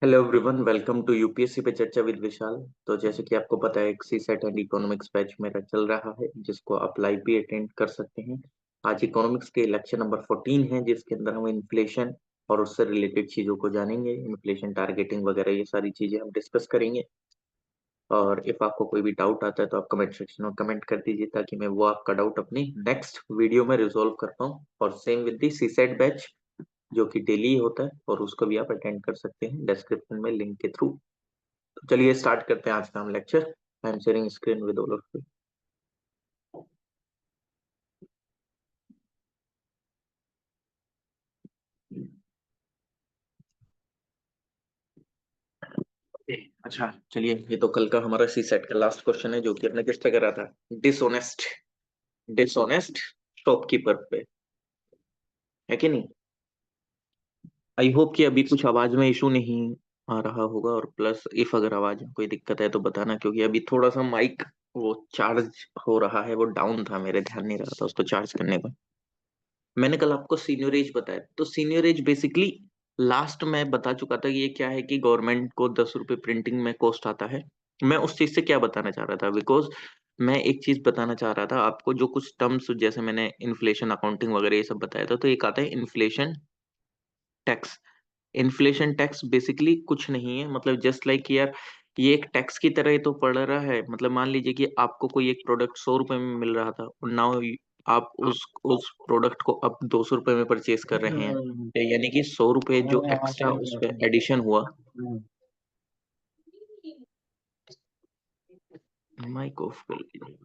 Hello everyone, welcome to UPSC पे चर्चा with विशाल। तो जैसे कि आपको पता है, एक सी सेट एंड इकोनॉमिक्स बैच मेरा चल रहा है, जिसको आप लाइव भी अटेंड कर सकते हैं। आज इकोनॉमिक्स के लेक्चर नंबर 14 है, जिसके अंदर हम इन्फ्लेशन और उससे रिलेटेड चीजों को जानेंगे। इन्फ्लेशन टारगेटिंग वगैरह ये सारी चीजें हम डिस्कस करेंगे। और इफ आपको कोई भी डाउट आता है तो आप कमेंट सेक्शन में कमेंट कर दीजिए, ताकि मैं वो आपका डाउट अपनी नेक्स्ट वीडियो में रिजोल्व कर पाऊँ। और same with the C set batch, जो कि डेली होता है, और उसको भी आप अटेंड कर सकते हैं डिस्क्रिप्शन में लिंक के थ्रू। तो चलिए स्टार्ट करते हैं आज का हम lecture. I am sharing screen with all of you. अच्छा, चलिए, ये तो कल का हमारा सी सेट का लास्ट क्वेश्चन है, जो कि हमने किस पे करा था? डिसऑनेस्ट डिसऑनेस्ट शॉपकीपर पे, है कि नहीं? आई होप कि अभी कुछ आवाज में इशू नहीं आ रहा होगा। और प्लस इफ अगर आवाज में कोई दिक्कत है तो बताना, क्योंकि अभी थोड़ा सा माइक वो चार्ज हो रहा है, वो डाउन था, मेरे ध्यान नहीं रहा था उसको चार्ज करने का। मैंने कल आपको सीनियरेज बताया, तो सीनियरेज बेसिकली लास्ट में बता चुका था कि ये क्या है, कि गवर्नमेंट को 10 रुपए प्रिंटिंग में कॉस्ट आता है। मैं उस चीज से क्या बताना चाह रहा था, बिकॉज मैं एक चीज बताना चाह रहा था आपको, जो कुछ टर्म्स जैसे मैंने इन्फ्लेशन अकाउंटिंग वगैरह ये सब बताया था, तो एक आता है inflation tax. Inflation tax basically कुछ नहीं है, मतलब जस्ट लाइक यार, ये एक टैक्स की तरह ही तो पड़ रहा है। मतलब मान लीजिए कि आपको कोई एक प्रोडक्ट 100 रुपए में मिल रहा था, और नाउ आप उस प्रोडक्ट को अब 200 रुपए में परचेज कर रहे हैं। यानी कि 100 रुपए जो एक्स्ट्रा उस पर एडिशन हुआ। माइक ऑफ कर लीजिए।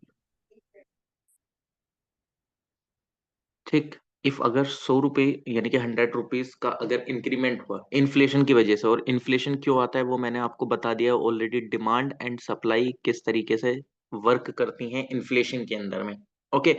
ठीक। इफ अगर 100 रुपए, यानी कि 100 रुपीज का अगर इंक्रीमेंट हुआ इन्फ्लेशन की वजह से, और इन्फ्लेशन क्यों आता है वो मैंने आपको बता दिया ऑलरेडी। डिमांड एंड सप्लाई किस तरीके से वर्क करती हैं इन्फ्लेशन के अंदर में। ओके।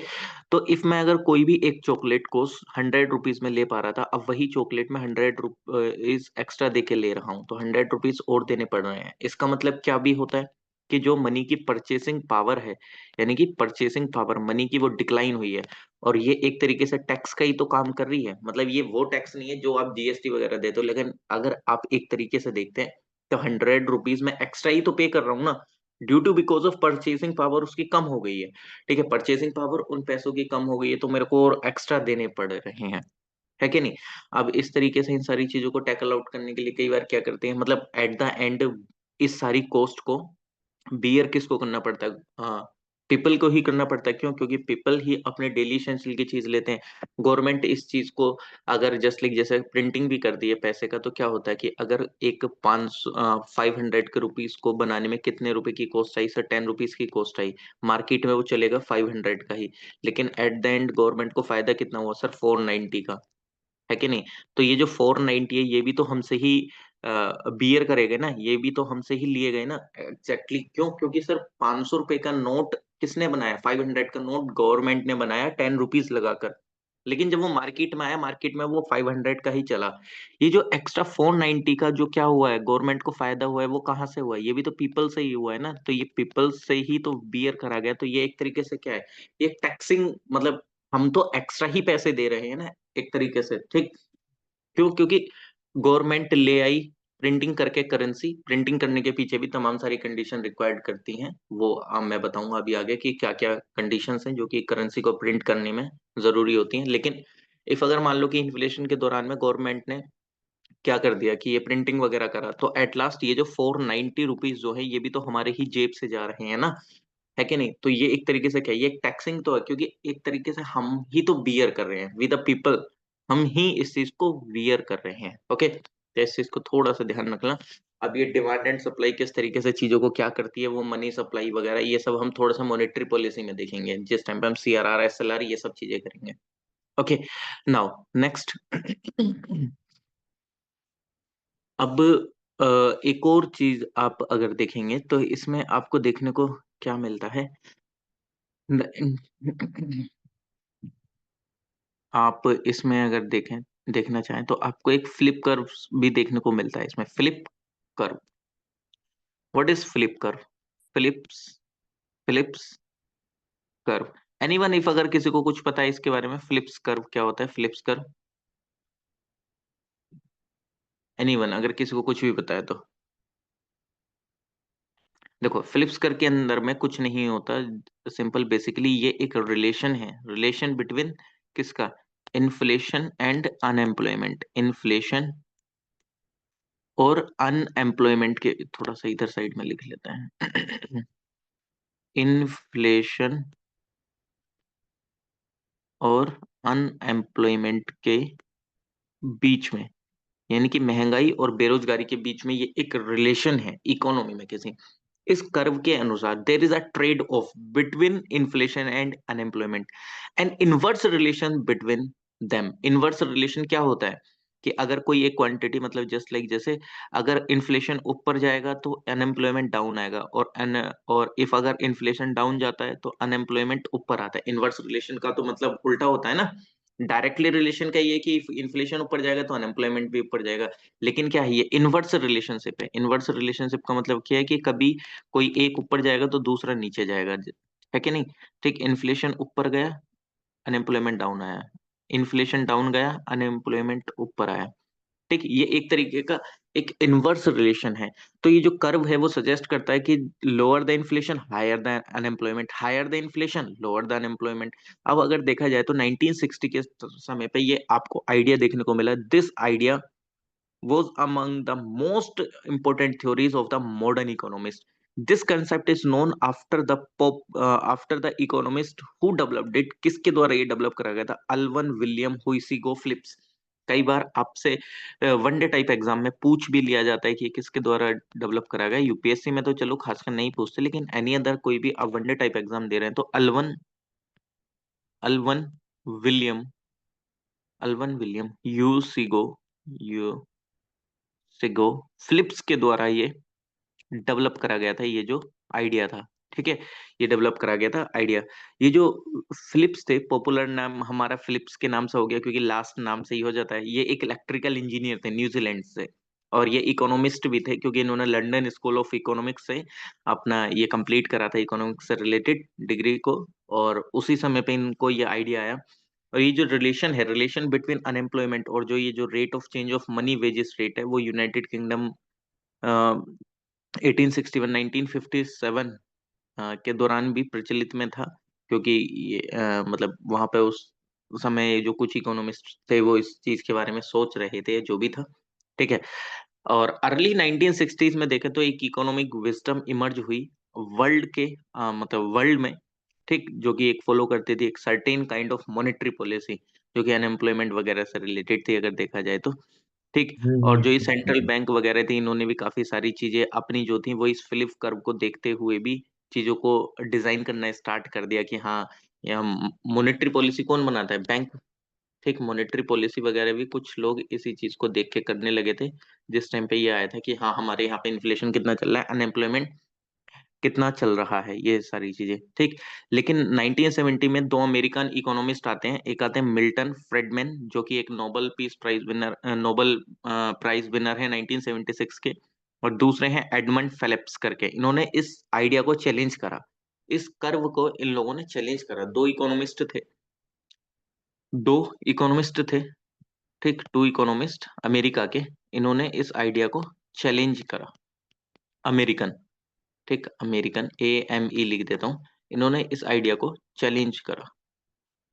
तो इफ मैं अगर कोई भी एक चॉकलेट को 100 रुपीज में ले पा रहा था, अब वही चॉकलेट में 100 रुपीज एक्स्ट्रा दे के ले रहा हूँ, तो 100 रुपीज और देने पड़ रहे हैं। इसका मतलब क्या भी होता है, कि जो मनी की परचेसिंग पावर है, यानी कि परचेसिंग पावर मनी की, वो डिक्लाइन हुई है। और ये एक तरीके से टैक्स का ही तो काम कर रही है। मतलब ये वो टैक्स नहीं है जो आप जीएसटी वगैरह देते हो, लेकिन अगर आप एक तरीके से देखते हैं, तो 100 रुपीज में एक्स्ट्रा ही तो पे कर रहा हूँ ना, due to because of purchasing power उसकी कम हो गई है। ठीक है, परचेसिंग पावर उन पैसों की कम हो गई है, तो मेरे को और एक्स्ट्रा देने पड़ रहे हैं, है कि नहीं? अब इस तरीके से इन सारी चीजों को टैकल आउट करने के लिए कई बार क्या करते हैं, मतलब एट द एंड इस सारी कॉस्ट को बियर किसको करना पड़ता है? हाँ, पीपल को ही करना पड़ता है। क्यों? क्योंकि पीपल ही अपने डेली एसेंशियल की चीज लेते हैं। गवर्नमेंट इस चीज को अगर जस्ट लाइक जैसे प्रिंटिंग भी कर दी है पैसे का, तो क्या होता है कि अगर एक 500 के रुपीज को बनाने में कितने रुपए की कॉस्ट आई सर? 10 रुपीज की कॉस्ट आई। मार्केट में वो चलेगा 500 का ही, लेकिन एट द एंड गवर्नमेंट को फायदा कितना हुआ सर? 490 का, है कि नहीं? तो ये जो 490 है, ये भी तो हमसे ही बियर करेगा ना, ये भी तो हमसे ही लिए गए ना। एग्जैक्टली क्यों? क्योंकि सर 500 रुपए का नोट किसने बनाया? 500 का नोट गवर्नमेंट ने बनाया 10 रुपीज लगाकर। लेकिन जब वो मार्केट में आया, मार्केट में वो 500 का ही चला। ये जो एक्स्ट्रा 490 का जो क्या हुआ है, गवर्नमेंट को फायदा हुआ है, वो कहाँ से हुआ है? ये भी तो पीपल से ही हुआ है ना। तो ये पीपल से ही तो बियर करा गया। तो ये एक तरीके से क्या है, ये टैक्सिंग, मतलब हम तो एक्स्ट्रा ही पैसे दे रहे हैं ना, एक तरीके से। ठीक। क्यों? क्योंकि गवर्नमेंट ले आई प्रिंटिंग करके करेंसी। प्रिंटिंग करने के पीछे भी तमाम सारी कंडीशन रिक्वायर्ड करती हैं, वो मैं बताऊंगा अभी आगे कि क्या क्या कंडीशंस हैं जो कि करेंसी को प्रिंट करने में जरूरी होती हैं। लेकिन इफ अगर मान लो कि इन्फ्लेशन के दौरान में गवर्नमेंट ने क्या कर दिया कि ये प्रिंटिंग वगैरह करा, तो एट लास्ट ये जो 490 रुपीज जो है, ये भी तो हमारे ही जेब से जा रहे हैं ना, है कि नहीं? तो ये एक तरीके से क्या है, ये एक टैक्सिंग तो है, क्योंकि एक तरीके से हम ही तो बियर कर रहे हैं विद द पीपल। हम ही इस चीज को बियर कर रहे हैं। ओके, तो इस चीज को थोड़ा सा ध्यान रखना। अब ये डिमांड एंड सप्लाई किस तरीके से चीजों को क्या करती है, वो मनी सप्लाई वगैरह ये सब हम थोड़ा सा मॉनेटरी पॉलिसी में देखेंगे, जिस टाइम पे हम सीआरआर एसएलआर ये सब चीजें करेंगे। Okay, now next. अब एक और चीज आप अगर देखेंगे, तो इसमें आपको देखने को क्या मिलता है। आप इसमें अगर देखना चाहें, तो आपको एक फ्लिप कर्व भी देखने को मिलता है इसमें। Flip curve, what is flip curve? Flips flips curve. Anyone, if अगर किसी को कुछ पता है इसके बारे में, फ्लिप्स कर्व क्या होता है? फ्लिप्स कर्व, एनीवन, अगर किसी को कुछ भी पता है तो। देखो फिलिप्स कर के अंदर में कुछ नहीं होता, सिंपल बेसिकली ये एक रिलेशन है, रिलेशन बिटवीन किसका, इन्फ्लेशन एंड अनएम्प्लॉयमेंट, इन्फ्लेशन और अनएम्प्लॉयमेंट के, थोड़ा सा इधर साइड में लिख लेते हैं इन्फ्लेशन और अनएम्प्लॉयमेंट के बीच में, यानी कि महंगाई और बेरोजगारी के बीच में ये एक रिलेशन है इकोनॉमी में किसी, इस कर्व के अनुसार there is a trade off between inflation and unemployment and inverse relation between them. Inverse relation क्या होता है कि अगर कोई एक क्वांटिटी, मतलब जस्ट लाइक जैसे अगर इन्फ्लेशन ऊपर जाएगा तो अनएम्प्लॉयमेंट डाउन आएगा, और इफ अगर इन्फ्लेशन डाउन जाता है तो अनएम्प्लॉयमेंट ऊपर आता है। इनवर्स रिलेशन का तो मतलब उल्टा होता है ना, डायरेक्टली रिलेशन का ये है कि इन्फ्लेशन ऊपर जाएगा तो अनएम्प्लॉयमेंट भी ऊपर जाएगा, लेकिन क्या है ये इनवर्स रिलेशनशिप है। इनवर्स रिलेशनशिप का मतलब क्या है कि कभी कोई एक ऊपर जाएगा तो दूसरा नीचे जाएगा, है कि नहीं। ठीक, इन्फ्लेशन ऊपर गया, अनएम्प्लॉयमेंट डाउन आया, इन्फ्लेशन डाउन गया, अनएम्प्लॉयमेंट ऊपर आया। ठीक, ये एक तरीके का एक इनवर्स रिलेशन है। तो ये जो कर्व है वो सजेस्ट करता है कि lower the inflation higher the unemployment, higher the inflation lower the unemployment. अब अगर देखा जाए तो 1960 के समय पे ये आपको आइडिया देखने को मिला, this idea was among the most important theories of the modern economist. This concept is known after the economist who developed it. किसके द्वारा ये डेवलप करा गया था, अल्वन विलियम हुइसिगो फिलिप्स। कई बार आपसे वनडे टाइप एग्जाम में पूछ भी लिया जाता है कि ये किसके द्वारा डेवलप करा गया। यूपीएससी में तो चलो खासकर नहीं पूछते, लेकिन एनी अदर कोई भी आप वनडे टाइप एग्जाम दे रहे हैं तो अल्वन अल्वन विलियम अल्वन विलियम यूसिगो यूसिगो फिलिप्स के द्वारा ये डेवलप करा गया था, ये जो आइडिया था। ठीक है, ये डेवलप करा गया था आइडिया। ये जो फिलिप्स थे, पॉपुलर नाम हमारा फिलिप्स के नाम से हो गया क्योंकि लास्ट नाम से ही हो जाता है। ये एक इलेक्ट्रिकल इंजीनियर थे न्यूजीलैंड से, और ये इकोनॉमिस्ट भी थे क्योंकि इन्होंने लंदन स्कूल ऑफ इकोनॉमिक्स से अपना ये कंप्लीट करा था, इकोनॉमिक्स से रिलेटेड डिग्री को, और उसी समय पे इनको ये आइडिया आया। और ये जो रिलेशन है, रिलेशन बिटवीन अनएम्प्लॉयमेंट और जो ये जो rate of change of money wages rate है, वो यूनाइटेड किंगडम 1861 1957 के दौरान भी प्रचलित में था, क्योंकि ये मतलब वहां पे उस समय जो कुछ इकोनॉमिस्ट थे वो इस चीज के बारे में सोच रहे थे, जो भी था। ठीक है, और अर्ली 1960s में देखें तो एक इकोनॉमिक विजडम इमर्ज हुई वर्ल्ड के, मतलब वर्ल्ड में। ठीक, जो कि एक फॉलो करती थी एक certain kind of monetary policy, जो कि अनएम्प्लॉयमेंट वगैरह से रिलेटेड थी अगर देखा जाए तो। ठीक, और जो ये सेंट्रल बैंक वगैरह थी, इन्होंने भी काफी सारी चीजें अपनी जो थी वो इस फिलिप कर्व को देखते हुए भी चीजों को डिजाइन करना स्टार्ट कर दिया कि हाँ, यहाँ मॉनेटरी पॉलिसी कौन बनाता है, बैंक। ठीक, मॉनेटरी पॉलिसी वगैरह भी कुछ लोग इसी चीज को देख के करने लगे थे, जिस टाइम पे ये आया था कि हाँ हमारे यहाँ पे इन्फ्लेशन कितना चल रहा है, अनएम्प्लॉयमेंट कितना चल रहा है, ये सारी चीजें। ठीक, लेकिन 1970 में दो अमेरिकन इकोनॉमिस्ट आते हैं, एक आते हैं मिल्टन फ्रेडमैन, जो कि एक नोबल प्राइज विनर है 1976 के, और दूसरे हैं एडमंड फेलिप्स करके। इन्होंने इस आइडिया को चैलेंज करा, इस कर्व को इन लोगों ने चैलेंज करा। दो इकोनॉमिस्ट थे। ठीक, टू इकोनॉमिस्ट अमेरिका के, इन्होंने इस आइडिया को चैलेंज करा, अमेरिकन। ठीक, अमेरिकन AME लिख देता हूँ। इन्होंने इस आइडिया को चैलेंज करा।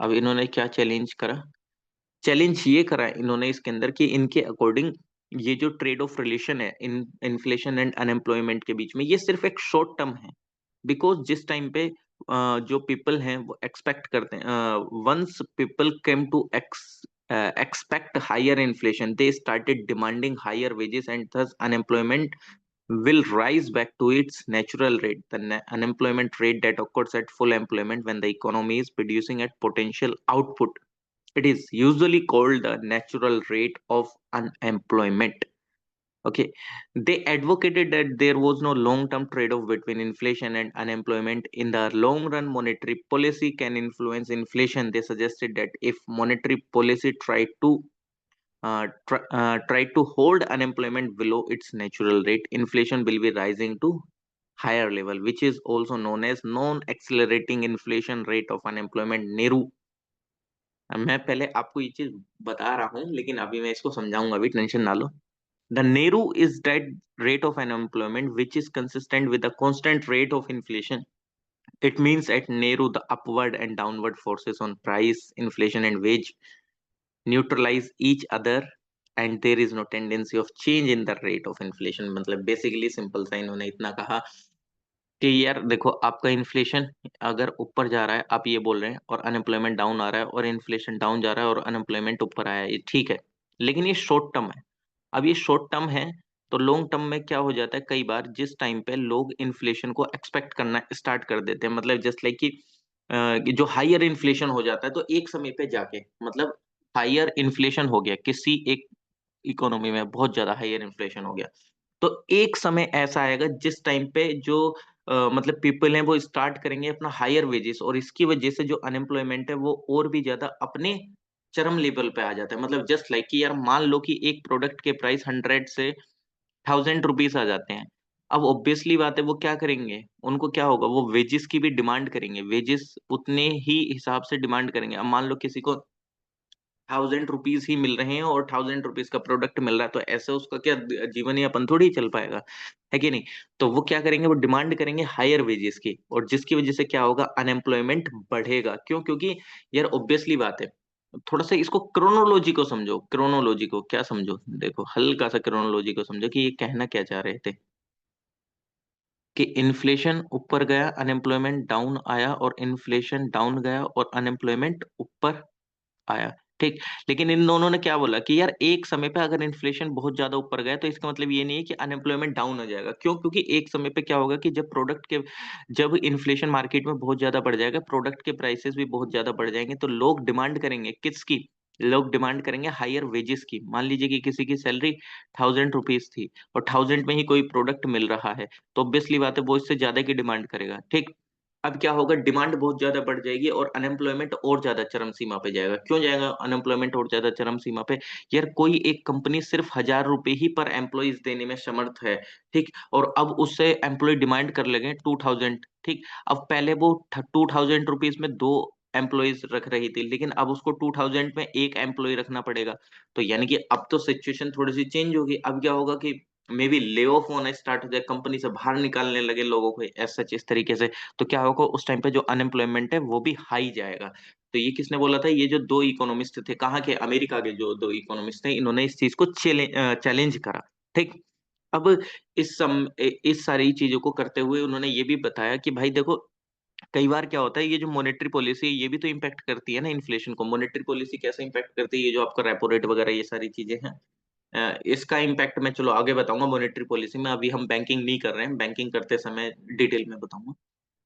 अब इन्होंने क्या चैलेंज करा, चैलेंज ये करा इन्होंने इसके अंदर कि इनके अकॉर्डिंग ये जो ट्रेड ऑफ रिलेशन है इन इन्फ्लेशन एंड अनएम्प्लॉयमेंट के बीच में, ये सिर्फ एक शॉर्ट टर्म है। बिकॉज जिस टाइम पे जो पीपल हैं वो एक्सपेक्ट करते हैं, once people came to expect higher inflation, they started demanding higher wages, and thus unemployment will rise back to its natural rate, the unemployment rate that occurs at full employment when the economy is producing at potential output. It is usually called the natural rate of unemployment. Okay, they advocated that there was no long-term trade-off between inflation and unemployment. In the long run, monetary policy can influence inflation. They suggested that if monetary policy tried to hold unemployment below its natural rate, inflation will be rising to higher level, which is also known as non-accelerating inflation rate of unemployment, Nehru. मैं पहले आपको ये चीज बता रहा हूँ, लेकिन अभी मैं इसको समझाऊंगा, अभी टेंशन ना लो। The Nehru is that rate of unemployment which is consistent with the constant rate of inflation. It means at Nehru, the upward and downward forces on price, inflation, and wage neutralize each other, and there is no tendency of change in the rate of inflation. मतलब basically simple सा इन्होंने इतना कहा कि यार देखो, आपका inflation अगर ऊपर जा रहा है, आप ये बोल रहे हैं, और अनएम्प्लॉयमेंट डाउन आ रहा है, और इन्फ्लेशन डाउन जा रहा है और अनएम्प्लॉयमेंट ऊपर आया है, ये ठीक है, लेकिन ये शॉर्ट टर्म है। अब ये शॉर्ट टर्म है, तो लॉन्ग टर्म में क्या हो जाता है, कई बार जिस टाइम पे लोग इन्फ्लेशन को एक्सपेक्ट करना स्टार्ट कर देते हैं, मतलब जस्ट लाइक कि जो हायर इन्फ्लेशन हो जाता है, तो एक समय पे जाके, मतलब हायर इन्फ्लेशन हो गया किसी एक इकोनॉमी में, बहुत ज्यादा हायर इन्फ्लेशन हो गया, तो एक समय ऐसा आएगा जिस टाइम पे जो मतलब पीपल हैं वो स्टार्ट करेंगे अपना हायर वेजेस, और इसकी वजह से जो अनएम्प्लॉयमेंट है वो और भी ज्यादा अपने चरम लेवल पे आ जाता है। मतलब जस्ट लाइक कि यार मान लो कि एक प्रोडक्ट के प्राइस 100 से 1000 रुपीज आ जाते हैं। अब ऑब्वियसली बात है, वो क्या करेंगे, उनको क्या होगा, वो वेजेस की भी डिमांड करेंगे, वेजेस उतने ही हिसाब से डिमांड करेंगे। अब मान लो किसी को 1000 रुपीज ही मिल रहे हैं और 1000 रुपीज का प्रोडक्ट मिल रहा है, तो ऐसे उसका क्या जीवन यापन थोड़ी चल पाएगा, है कि नहीं? तो वो क्या करेंगे, वो डिमांड करेंगे हायर वेजेस की, और जिसकी वजह से क्या होगा, अनएम्प्लॉयमेंट बढ़ेगा। क्यों? क्योंकि यार ऑब्वियसली बात है, थोड़ा सा इसको क्रोनोलॉजी को समझो, क्रोनोलॉजी को क्या समझो, देखो हल्का सा क्रोनोलॉजी को समझो कि ये कहना क्या चाह रहे थे, कि इन्फ्लेशन ऊपर गया, अनएम्प्लॉयमेंट डाउन आया, और इन्फ्लेशन डाउन गया और अनएम्प्लॉयमेंट ऊपर आया, ठीक। लेकिन इन दोनों ने क्या बोला कि यार एक समय पे अगर इन्फ्लेशन बहुत ज्यादा ऊपर गया, तो इसका मतलब ये नहीं है कि अनएम्प्लॉयमेंट डाउन हो जाएगा। क्यों? क्योंकि एक समय पे क्या होगा कि जब इन्फ्लेशन मार्केट में बहुत ज्यादा बढ़ जाएगा, प्रोडक्ट के प्राइसेस भी बहुत ज्यादा बढ़ जाएंगे, तो लोग डिमांड करेंगे किसकी, लोग डिमांड करेंगे हायर वेजेस की। मान लीजिए कि किसी की सैलरी 1000 रुपीज थी और 1000 में ही कोई प्रोडक्ट मिल रहा है, तो ऑब्वियसली बात है वो इससे ज्यादा की डिमांड करेगा, ठीक। अब क्या होगा, डिमांड बहुत ज्यादा बढ़ जाएगी और अनएम्प्लॉयमेंट और ज्यादा चरम सीमा पे जाएगा। क्यों जाएगा अनएम्प्लॉयमेंट और ज्यादा चरम सीमा पे? यार कोई एक कंपनी सिर्फ 1000 रुपए ही पर एम्प्लॉइज देने में समर्थ है, ठीक, और अब उससे एम्प्लॉय डिमांड कर लगे 2000, ठीक। अब पहले वो 2000 रुपीज में दो एम्प्लॉइज रख रही थी, लेकिन अब उसको 2000 में एक एम्प्लॉय रखना पड़ेगा। तो यानी कि अब तो सिचुएशन थोड़ी सी चेंज होगी। अब क्या होगा कि मे बी ले ऑफ होना स्टार्ट हो जाए, कंपनी से बाहर निकालने लगे लोगों को, ऐसा इस तरीके से। तो क्या होगा, उस टाइम पे जो अनएम्प्लॉयमेंट है वो भी हाई जाएगा। तो ये किसने बोला था, ये जो दो इकोनॉमिस्ट थे, कहाँ के, अमेरिका के जो दो इकोनॉमिस्ट थे, इन्होंने इस चीज को चैलेंज करा, ठीक। अब इस सारी चीजों को करते हुए उन्होंने ये भी बताया कि भाई देखो, कई बार क्या होता है, ये जो मॉनेटरी पॉलिसी है ये भी तो इम्पैक्ट करती है ना इन्फ्लेशन को। मॉनेटरी पॉलिसी कैसे इम्पैक्ट करती है, ये जो आपका रेपो रेट वगैरह ये सारी चीजें हैं, इसका इम्पैक्ट मैं चलो आगे बताऊंगा मॉनेटरी पॉलिसी में। अभी हम बैंकिंग नहीं कर रहे हैं, बैंकिंग करते समय डिटेल में बताऊंगा,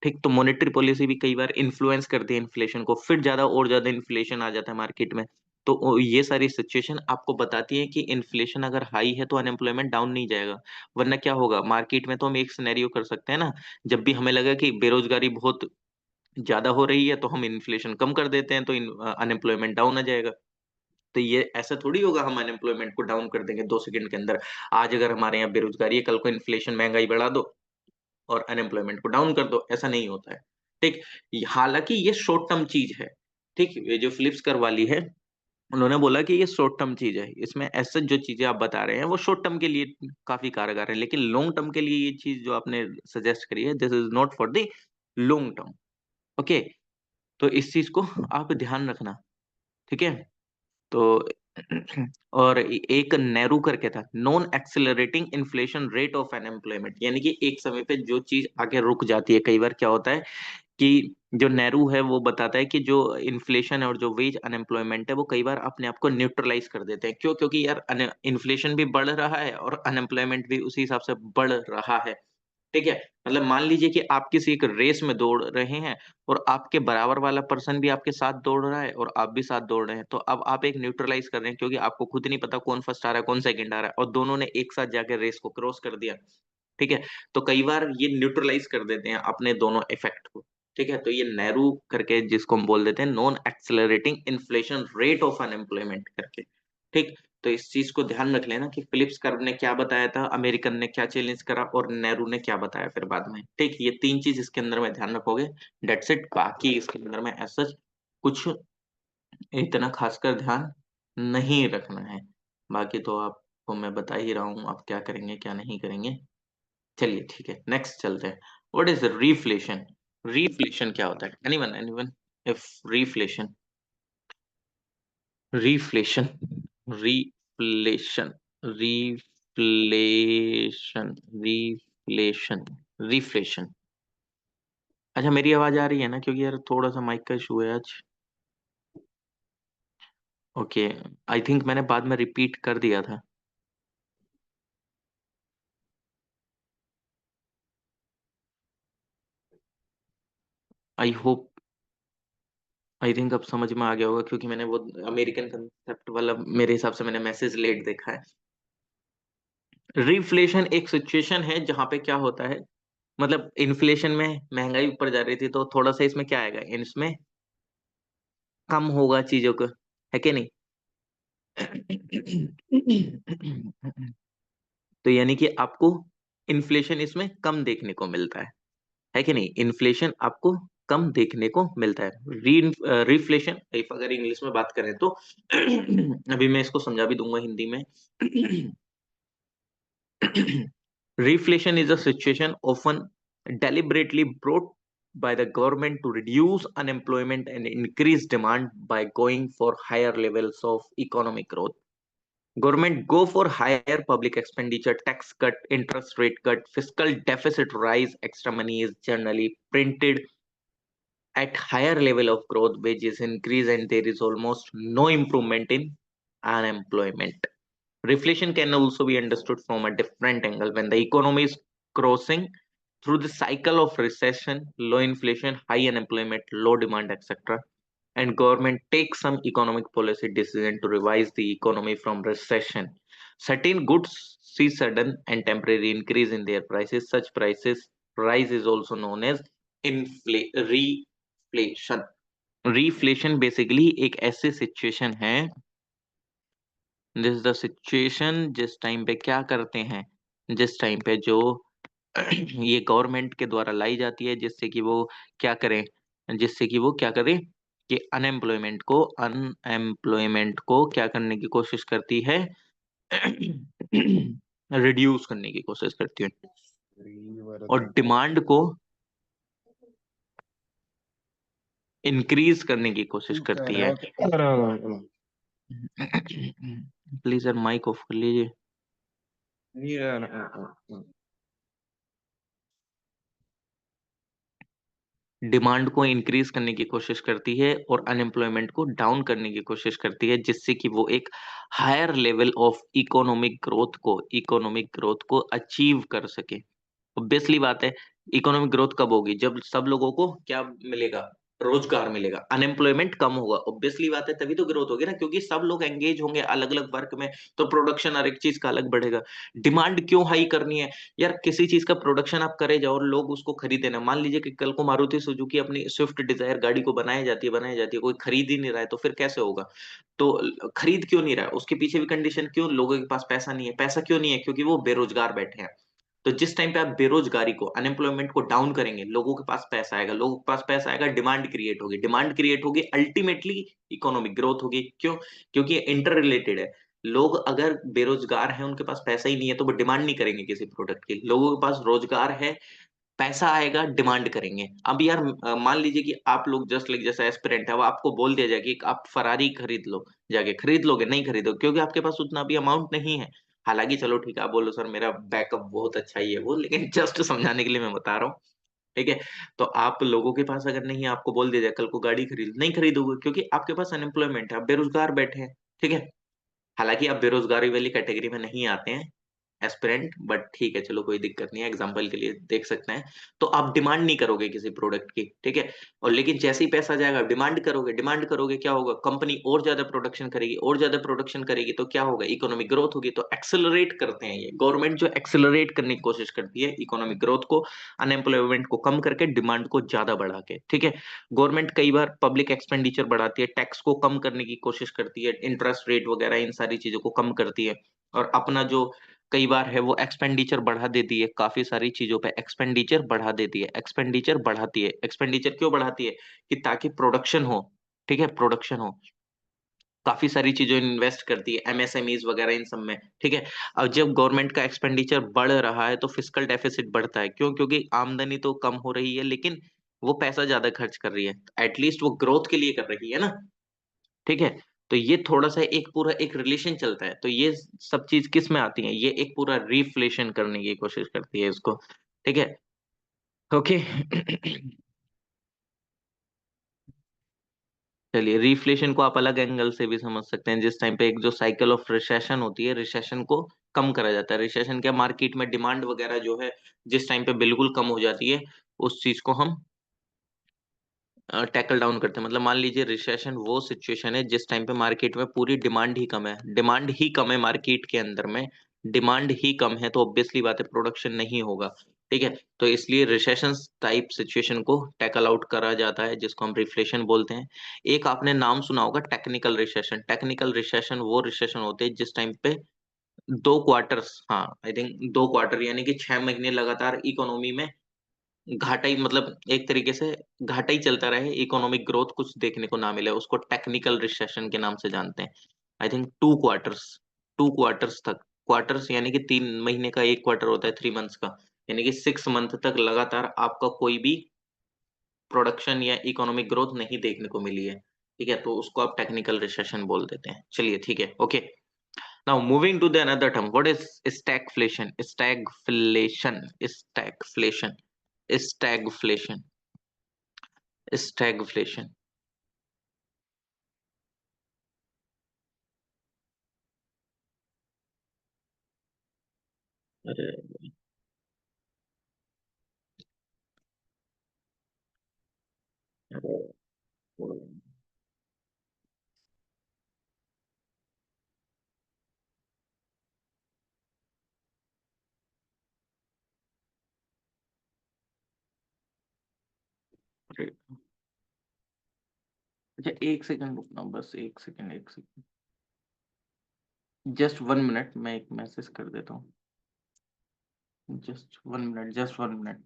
ठीक। तो मॉनेटरी पॉलिसी भी कई बार इन्फ्लुएंस करती है इन्फ्लेशन को, फिर ज्यादा और ज्यादा इन्फ्लेशन आ जाता है मार्केट में। तो ये सारी सिचुएशन आपको बताती है कि इन्फ्लेशन अगर हाई है तो अनएम्प्लॉयमेंट डाउन नहीं जाएगा। वरना क्या होगा मार्केट में, तो हम एक सिनेरियो कर सकते हैं ना, जब भी हमें लगा कि बेरोजगारी बहुत ज्यादा हो रही है, तो हम इन्फ्लेशन कम कर देते हैं, तो अनएम्प्लॉयमेंट डाउन आ जाएगा। तो ये ऐसा थोड़ी होगा हम अनएम्प्लॉयमेंट को डाउन कर देंगे 2 सेकंड के अंदर। आज अगर हमारे यहाँ बेरोजगारी है, कल को इन्फ्लेशन महंगाई बढ़ा दो और अनएम्प्लॉयमेंट को डाउन कर दो, ऐसा नहीं होता है, ठीक। हालांकि ये शॉर्ट टर्म चीज है, ठीक। ये जो फिलिप्स कर वाली है, उन्होंने बोला कि ये शॉर्ट टर्म चीज है, इसमें ऐसे जो चीजें आप बता रहे हैं वो शॉर्ट टर्म के लिए काफी कारगर है, लेकिन लॉन्ग टर्म के लिए ये चीज जो आपने सजेस्ट करी है, this is not for the long term. Okay, तो इस चीज को आप ध्यान रखना, ठीक है। तो और एक नेहरू करके था, non accelerating inflation rate of unemployment, यानी कि एक समय पे जो चीज आगे रुक जाती है। कई बार क्या होता है कि जो नेहरू है वो बताता है कि जो इन्फ्लेशन है और जो वेज अनएम्प्लॉयमेंट है वो कई बार अपने आप को न्यूट्रलाइज कर देते हैं। क्यों? क्योंकि यार इन्फ्लेशन भी बढ़ रहा है और अनएम्प्लॉयमेंट भी उसी हिसाब से बढ़ रहा है, ठीक है। मतलब मान लीजिए कि आप किसी एक रेस में दौड़ रहे हैं और आपके बराबर वाला पर्सन भी आपके साथ दौड़ रहा है और आप भी साथ दौड़ रहे हैं, तो अब आप एक न्यूट्रलाइज कर रहे हैं, क्योंकि आपको खुद नहीं पता कौन फर्स्ट आ रहा है कौन सेकंड आ रहा है, और दोनों ने एक साथ जाकर रेस को क्रॉस कर दिया, ठीक है। तो कई बार ये न्यूट्रलाइज कर देते हैं अपने दोनों इफेक्ट को, ठीक है। तो ये नेहरू करके जिसको हम बोल देते हैं non accelerating inflation rate of unemployment करके, ठीक। तो इस चीज को ध्यान रख लेना कि फिलिप्स कर्व ने क्या बताया था, अमेरिकन ने क्या चैलेंज करा, और नेहरू ने क्या बताया फिर बाद में, ठीक। ये तीन चीज इसके अंदर में ध्यान रखोगे, डेट्स इट। बाकी इसके अंदर में ऐसा कुछ इतना खासकर ध्यान नहीं रखना है, बाकी तो आप आपको मैं बता ही रहा हूँ आप क्या करेंगे क्या नहीं करेंगे। चलिए ठीक है, नेक्स्ट चलते हैं। What is reflation? रिफ्लेशन क्या होता है? Anyone anyone? If reflation, reflation, reflation, reflation, reflation, reflation. अच्छा, मेरी आवाज आ रही है ना? क्योंकि यार थोड़ा सा माइक का इशू है आज। ओके, आई थिंक मैंने बाद में रिपीट कर दिया था। आई होप, आई थिंक अब समझ में आ गया होगा, क्योंकि मैंने वो अमेरिकन कंसेप्ट वाला मेरे हिसाब से मैंने मैसेज लेट देखा है। रिफ्लेशन एक सिचुएशन है जहां पे क्या होता है, मतलब इन्फ्लेशन में महंगाई ऊपर जा रही थी, तो थोड़ा सा इसमें क्या आएगा, इसमें कम होगा चीजों को, है कि नहीं? तो यानी कि आपको इन्फ्लेशन इसमें कम देखने को मिलता है कि नहीं? इन्फ्लेशन आपको कम देखने को मिलता है। री रिफ्लेशन, इफ अगर इंग्लिश में बात करें तो अभी मैं इसको समझा भी दूंगा हिंदी में। Reflation is a situation often deliberately brought by the government to reduce unemployment and increase demand by going for higher levels of economic growth. Government go for higher public expenditure, tax cut, interest rate cut, fiscal deficit rise, extra money is generally printed at higher level of growth, wages increase, and there is almost no improvement in unemployment. Reflation can also be understood from a different angle when the economy is crossing through the cycle of recession, low inflation, high unemployment, low demand, etc. And government takes some economic policy decision to revise the economy from recession. Certain goods see sudden and temporary increase in their prices. Such prices rise is also known as reflation. Reflation basically एक ऐसी situation है, this is the situation जिस time पे क्या करते हैं, जिस time पे जो ये गवर्नमेंट के द्वारा लाई जाती है, जिससे कि वो क्या करें, जिससे कि वो क्या करें कि अनएम्प्लॉयमेंट को क्या करने की कोशिश करती है, रिड्यूस करने की कोशिश करती है, और डिमांड को इंक्रीज करने की कोशिश करती है। प्लीज सर माइक ऑफ कर लीजिए। डिमांड को इंक्रीज करने की कोशिश करती है और अनएम्प्लॉयमेंट को डाउन करने की कोशिश करती है, जिससे कि वो एक higher level of economic growth को अचीव कर सके। ऑब्वियसली बात है, इकोनॉमिक ग्रोथ कब होगी? जब सब लोगों को क्या मिलेगा? रोजगार मिलेगा, अनएम्प्लॉयमेंट कम होगा। ऑब्वियसली बात है, तभी तो ग्रोथ होगी ना, क्योंकि सब लोग एंगेज होंगे अलग अलग वर्क में, तो प्रोडक्शन हर एक चीज का अलग बढ़ेगा। डिमांड क्यों हाई करनी है? यार किसी चीज का प्रोडक्शन आप करे जाओ और लोग उसको खरीदे ना, मान लीजिए कि कल को मारुति सुजुकी अपनी स्विफ्ट डिजायर गाड़ी को बनाई जाती है, कोई खरीद ही नहीं रहा है, तो फिर कैसे होगा? तो खरीद क्यों नहीं रहा है? उसके पीछे भी कंडीशन क्यों? लोगों के पास पैसा नहीं है। पैसा क्यों नहीं है? क्योंकि वो बेरोजगार बैठे हैं। तो जिस टाइम पे आप बेरोजगारी को, अनएम्प्लॉयमेंट को डाउन करेंगे, लोगों के पास पैसा आएगा, लोगों के पास पैसा आएगा, डिमांड क्रिएट होगी, अल्टीमेटली इकोनॉमिक ग्रोथ होगी। क्यों? क्योंकि इंटर रिलेटेड है। लोग अगर बेरोजगार हैं, उनके पास पैसा ही नहीं है, तो वो डिमांड नहीं करेंगे किसी प्रोडक्ट की। लोगों के पास रोजगार है, पैसा आएगा, डिमांड करेंगे। अब यार मान लीजिए कि आप लोग जस्ट लाइक जैसा एस्पिरेंट है, अब आपको बोल दिया जाए कि आप फरारी खरीद लो, जाके खरीद लोगे? नहीं खरीदोगे, क्योंकि आपके पास उतना भी अमाउंट नहीं है। हालांकि चलो ठीक है, आप बोलो सर मेरा बैकअप बहुत अच्छा ही है वो, लेकिन जस्ट समझाने के लिए मैं बता रहा हूँ। ठीक है? तो आप लोगों के पास अगर नहीं है, आपको बोल दिया जाए कल को गाड़ी खरीद, नहीं खरीदोगे, क्योंकि आपके पास अनएम्प्लॉयमेंट है, आप बेरोजगार बैठे हैं। ठीक है? हालांकि आप बेरोजगारी वाली कैटेगरी में नहीं आते हैं, एस्पिरेंट, बट ठीक है, चलो कोई दिक्कत नहीं है, एग्जांपल के लिए देख सकते हैं। तो आप डिमांड नहीं करोगे किसी प्रोडक्ट की, ठीक है? और लेकिन जैसे ही पैसा जाएगा, डिमांड करोगे, क्या होगा? कंपनी और ज्यादा प्रोडक्शन करेगी, और ज्यादा प्रोडक्शन करेगी, तो क्या होगा? इकोनॉमिक ग्रोथ होगी। तो एक्सेलरेट करते हैं ये गवर्नमेंट, जो एक्सेलरेट करने की कोशिश करती है इकोनॉमिक ग्रोथ को, अनएम्प्लॉयमेंट को कम करके, डिमांड को ज्यादा बढ़ा के। ठीक है? गवर्नमेंट कई बार पब्लिक एक्सपेंडिचर बढ़ाती है, टैक्स को कम करने की कोशिश करती है, इंटरेस्ट रेट वगैरह इन सारी चीजों को कम करती है, और अपना जो कई बार है वो एक्सपेंडिचर बढ़ा देती है, काफी सारी चीजों पे एक्सपेंडिचर बढ़ा देती है, एक्सपेंडिचर बढ़ाती है। एक्सपेंडिचर क्यों बढ़ाती है? कि ताकि प्रोडक्शन हो। ठीक है? प्रोडक्शन हो, काफी सारी चीजों इन्वेस्ट करती है, एमएसएमईज वगैरह इन सब में, ठीक है। अब जब गवर्नमेंट का एक्सपेंडिचर बढ़ रहा है तो फिस्कल डेफिसिट बढ़ता है, क्यों? क्योंकि आमदनी तो कम हो रही है लेकिन वो पैसा ज्यादा खर्च कर रही है, एटलीस्ट वो ग्रोथ के लिए कर रही है ना, ठीक है। तो ये थोड़ा सा एक पूरा एक रिलेशन चलता है, तो ये सब चीज किस में आती है, ये एक पूरा रिफ्लेशन करने की कोशिश करती है इसको, ठीक है। ओके। चलिए, रिफ्लेशन को आप अलग एंगल से भी समझ सकते हैं, जिस टाइम पे एक जो साइकिल ऑफ रिसेशन होती है, रिसेशन को कम करा जाता है। रिसेशन क्या, मार्केट में डिमांड वगैरह जो है जिस टाइम पे बिल्कुल कम हो जाती है, उस चीज को हम टैकल डाउन करते हैं। मतलब मान लीजिए रिसेशन वो सिचुएशन है जिस टाइम पे मार्केट में पूरी डिमांड ही कम है, डिमांड ही कम है मार्केट के अंदर में, डिमांड ही कम है तो ऑब्वियसली बात है प्रोडक्शन नहीं होगा, ठीक है। तो इसलिए रिसेशन टाइप सिचुएशन को टैकल आउट करा जाता है, जिसको हम रिफ्लेशन बोलते हैं। एक आपने नाम सुना होगा टेक्निकल रिसेशन। टेक्निकल रिसेशन वो रिसेशन होते हैं जिस टाइम पे 2 क्वार्टर्स, हाँ आई थिंक 2 क्वार्टर यानी कि 6 महीने लगातार इकोनॉमी में घाटा ही, मतलब एक तरीके से घाटा ही चलता रहे, इकोनॉमिक ग्रोथ कुछ देखने को ना मिले, उसको टेक्निकल रिसेशन के नाम से जानते हैं। आई थिंक 2 क्वार्टर्स, 2 क्वार्टर्स तक, क्वार्टर्स यानी कि 3 महीने का एक क्वार्टर होता है 3 मंथ्स का, यानी कि 6 मंथ तक लगातार आपका कोई भी प्रोडक्शन या इकोनॉमिक ग्रोथ नहीं देखने को मिली है, ठीक है। तो उसको आप टेक्निकल रिसेशन बोल देते हैं। चलिए ठीक है, okay. Now moving to the another term, what is stagflation? Stagflation, stagflation, stagflation, stagflation. अरे अरे अरे, अच्छा 1 सेकंड रुकना, बस 1 सेकंड, 1 सेकंड, जस्ट 1 मिनट, मैं एक मैसेज कर देता हूँ। Just 1 minute, just 1 minute.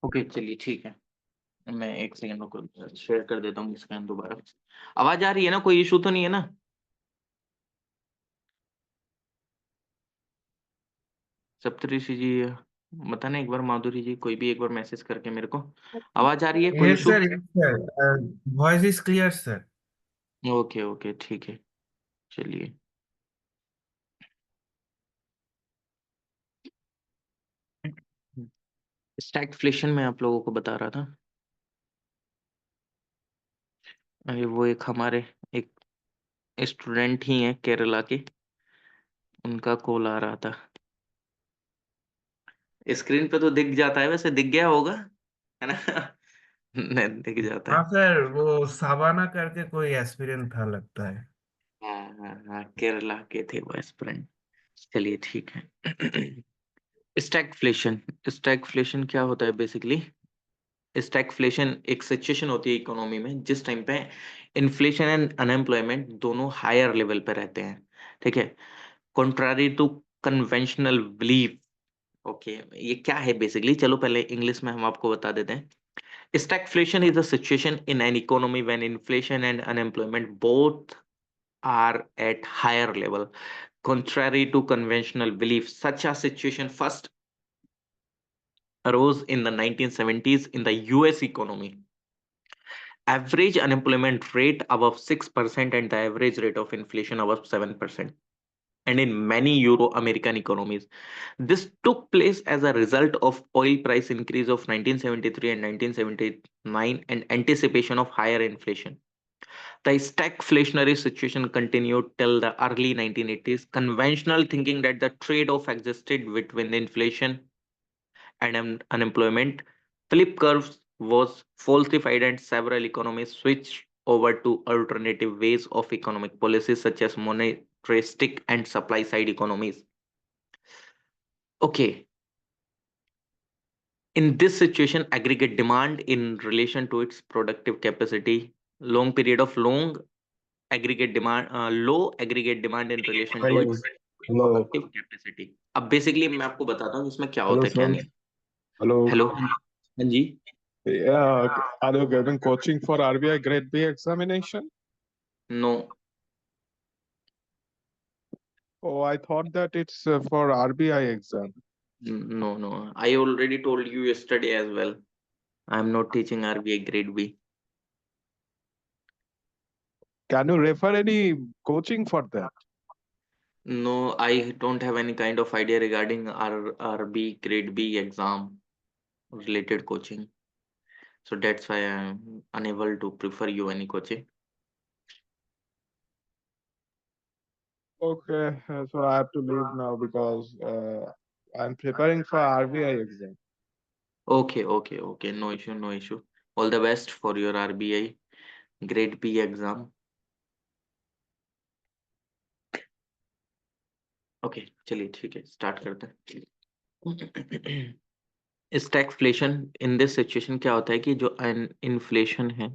Okay चलिए ठीक है, मैं 1 सेकंड रुको, शेयर कर देता हूँ स्क्रीन दोबारा। आवाज आ रही है ना, कोई इशू तो नहीं है ना? सप्तऋषि जी, बताना एक बार, माधुरी जी, कोई भी एक बार मैसेज करके मेरे को। आवाज आ रही है, कोई Yes, issue? sir. Yes, sir. Voice is clear, sir. Okay okay ठीक है, चलिए। स्टैगफ्लेशन में आप लोगों को बता रहा था, अरे वो एक हमारे एक स्टूडेंट ही है केरला के, उनका कॉल आ रहा था। स्क्रीन पे तो दिख जाता है, वैसे दिख गया होगा, है ना? नहीं, दिख जाता हाँ है। सर, वो साबाना करके कोई एस्पिरेंट था लगता है। हाँ हाँ हाँ, केरला के थे वो एस्पिरेंट। चलिए ठीक है। स्टैगफ्लेशन, स्टैगफ्लेशन क्या होता है बेसिकली? स्टैगफ्लेशन एक सिचुएशन होती है इकोनॉमी में जिस टाइम पे इन्फ्लेशन एंड अनएम्प्लॉयमेंट दोनों हायर लेवल पे रहते हैं, ठीक है। Contrary to conventional belief, okay. ये क्या है बेसिकली, चलो पहले इंग्लिश में हम आपको बता देते हैं। Stagflation is a situation in an economy when inflation and unemployment both are at higher level. Contrary to conventional belief, such a situation first arose in the 1970s in the US economy. Average unemployment rate above 6% and the average rate of inflation above 7%. And in many Euro-American economies, this took place as a result of oil price increase of 1973 and 1979 and anticipation of higher inflation. The stagflationary situation continued till the early 1980s. Conventional thinking that the trade-off existed between inflation and unemployment flip curves was falsified, and several economies switched over to alternative ways of economic policies such as monetaristic and supply side economies. Okay, in this situation, aggregate demand in relation to its productive capacity, long aggregate demand, low aggregate demand in relation to Hello, its hello, productive capacity. अब basically मैं आपको बताता हूँ इसमें क्या hello, होता है क्या sir. नहीं। Hello. हेलो, हाँ जी। Yeah, are you giving coaching for RBI Grade B examination? No, Oh, I thought that it's for RBI exam. No, no, I already told you yesterday as well, I am not teaching RBI grade B. Can you refer any coaching for that? No, I don't have any kind of idea regarding RB grade B exam related coaching, so that's why I am unable to prefer you any coaching. Okay, so I have to leave now because I'm preparing for RBI exam. Okay, okay, okay, no issue, no issue. All the best for your RBI grade B exam. Okay, चलिए ठीक है, start करते हैं। Stagflation in this situation क्या होता है कि जो इन्फ्लेशन है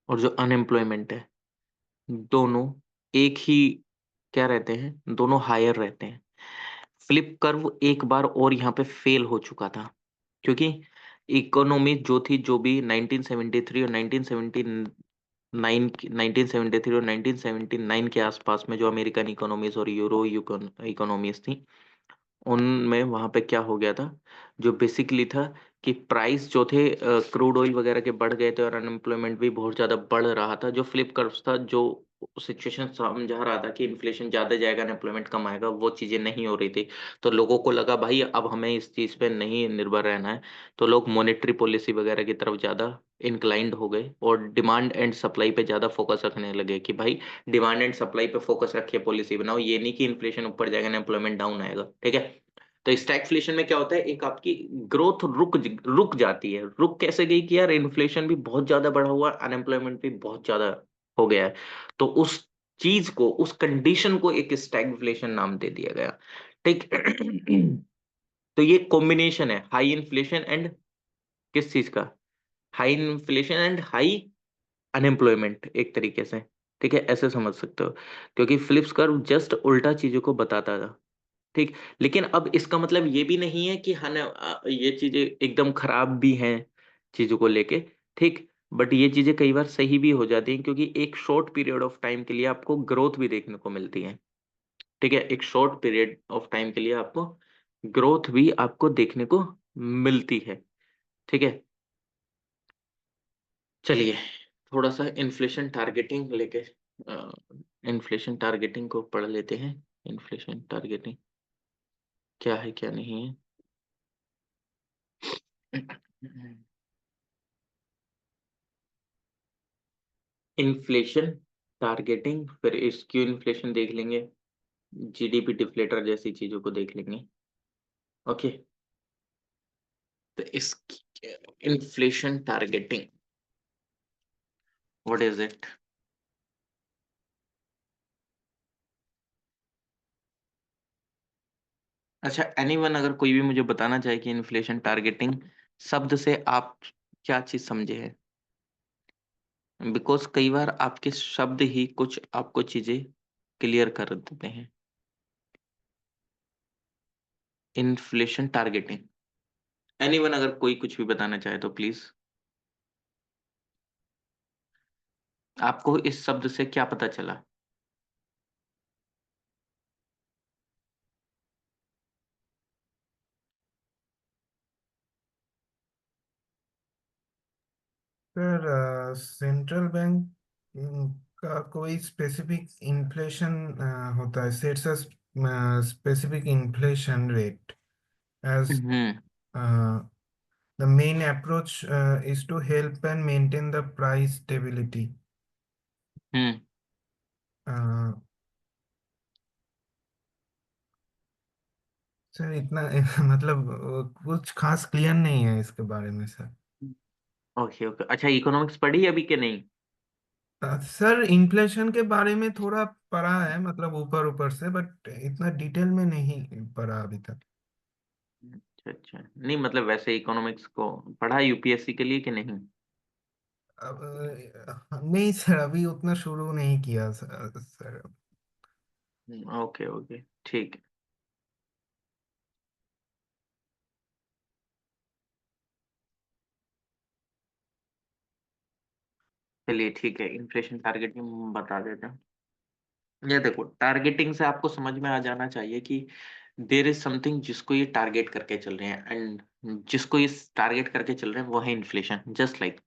और जो अनएम्प्लॉयमेंट है, दोनों एक ही क्या रहते हैं, दोनों हायर रहते हैं। फ्लिप कर्व एक बार और यहाँ पे फेल हो चुका था, क्योंकि इकोनॉमी जो थी, जो भी 1973 और 1973 और 1979 के आसपास में जो अमेरिकन इकोनॉमीज और यूरो इकोनॉमीज थी, उनमें वहां पे क्या हो गया था, जो बेसिकली था कि प्राइस जो थे क्रूड ऑयल वगैरह के बढ़ गए थे और अनएम्प्लॉयमेंट भी बहुत ज्यादा बढ़ रहा था। जो फ्लिप कर्व था, जो सिचुएशन समझा रहा था कि इन्फ्लेशन ज्यादा जाएगा, अनएम्प्लॉयमेंट कम आएगा, वो चीजें नहीं हो रही थी। तो लोगों को लगा भाई अब हमें इस चीज पे नहीं निर्भर रहना है, तो लोग मॉनेटरी पॉलिसी वगैरह की तरफ ज्यादा इंक्लाइंड हो गए और डिमांड एंड सप्लाई पे ज्यादा फोकस रखने लगे कि भाई डिमांड एंड सप्लाई पे फोकस रखिए, पॉलिसी बनाओ, ये नहीं कि इन्फ्लेशन ऊपर जाएगा अनएम्प्लॉयमेंट डाउन आएगा। ठीक है, तो स्टैगफ्लेशन में क्या होता है, एक आपकी ग्रोथ रुक रुक जाती है। रुक कैसे गई कि यार इन्फ्लेशन भी बहुत ज्यादा बढ़ा हुआ है, अनएम्प्लॉयमेंट भी बहुत ज्यादा हो गया है, तो उस चीज को, उस कंडीशन को एक स्टैगफ्लेशन नाम दे दिया गया। ठीक। तो ये कॉम्बिनेशन है हाई इन्फ्लेशन एंड किस चीज का, high inflation and high unemployment एक तरीके से। ठीक है, ऐसे समझ सकते हो, क्योंकि फ्लिप्स कर्व जस्ट उल्टा चीजों को बताता था। ठीक, लेकिन अब इसका मतलब ये भी नहीं है कि हाँ ना, ये चीजें एकदम खराब भी हैं चीजों को लेके। ठीक, बट ये चीजें कई बार सही भी हो जाती हैं, क्योंकि एक शॉर्ट पीरियड ऑफ टाइम के लिए आपको ग्रोथ भी देखने को मिलती है। ठीक है, एक शॉर्ट पीरियड ऑफ टाइम के लिए आपको ग्रोथ भी आपको देखने को मिलती है। ठीक है, चलिए थोड़ा सा इन्फ्लेशन टारगेटिंग लेके, इन्फ्लेशन टारगेटिंग को पढ़ लेते हैं। इन्फ्लेशन टारगेटिंग क्या है क्या नहीं है। इन्फ्लेशन टारगेटिंग, फिर स्क्यू इन्फ्लेशन देख लेंगे, जीडीपी डिफ्लेटर जैसी चीजों को देख लेंगे। ओके, तो इस inflation targeting, what is it? अच्छा, एनीवन अगर कोई भी मुझे बताना चाहे कि इन्फ्लेशन टारगेटिंग शब्द से आप क्या चीज समझे हैं, बिकॉज कई बार आपके शब्द ही कुछ आपको चीजें क्लियर कर देते हैं। इन्फ्लेशन टारगेटिंग, एनीवन अगर कोई कुछ भी बताना चाहे तो प्लीज। आपको इस शब्द से क्या पता चला? सर सेंट्रल बैंक का कोई स्पेसिफिक इन्फ्लेशन होता है, sets specific inflation rate as hmm the main approach is to help and maintain the price stability. Hmm Uh, sir इतना मतलब कुछ खास क्लियर नहीं है इसके बारे में सर। ओके ओके, अच्छा इकोनॉमिक्स पढ़ी अभी के नहीं? सर इन्फ्लेशन के बारे में थोड़ा पढ़ा है, मतलब ऊपर ऊपर से, बट इतना डिटेल में नहीं पढ़ा अभी तक। अच्छा अच्छा, नहीं मतलब वैसे इकोनॉमिक्स को पढ़ा यूपीएससी के लिए कि नहीं? अब नहीं सर, अभी उतना शुरू नहीं किया सर। ओके ओके, ठीक है। चलिए ठीक है, इन्फ्लेशन टारगेटिंग बता देते हैं। ये देखो, टारगेटिंग से आपको समझ में आ जाना चाहिए कि देर इज समथिंग जिसको ये टारगेट करके चल रहे हैं, एंड जिसको इस टारगेट करके चल रहे हैं वो है इन्फ्लेशन। जस्ट लाइक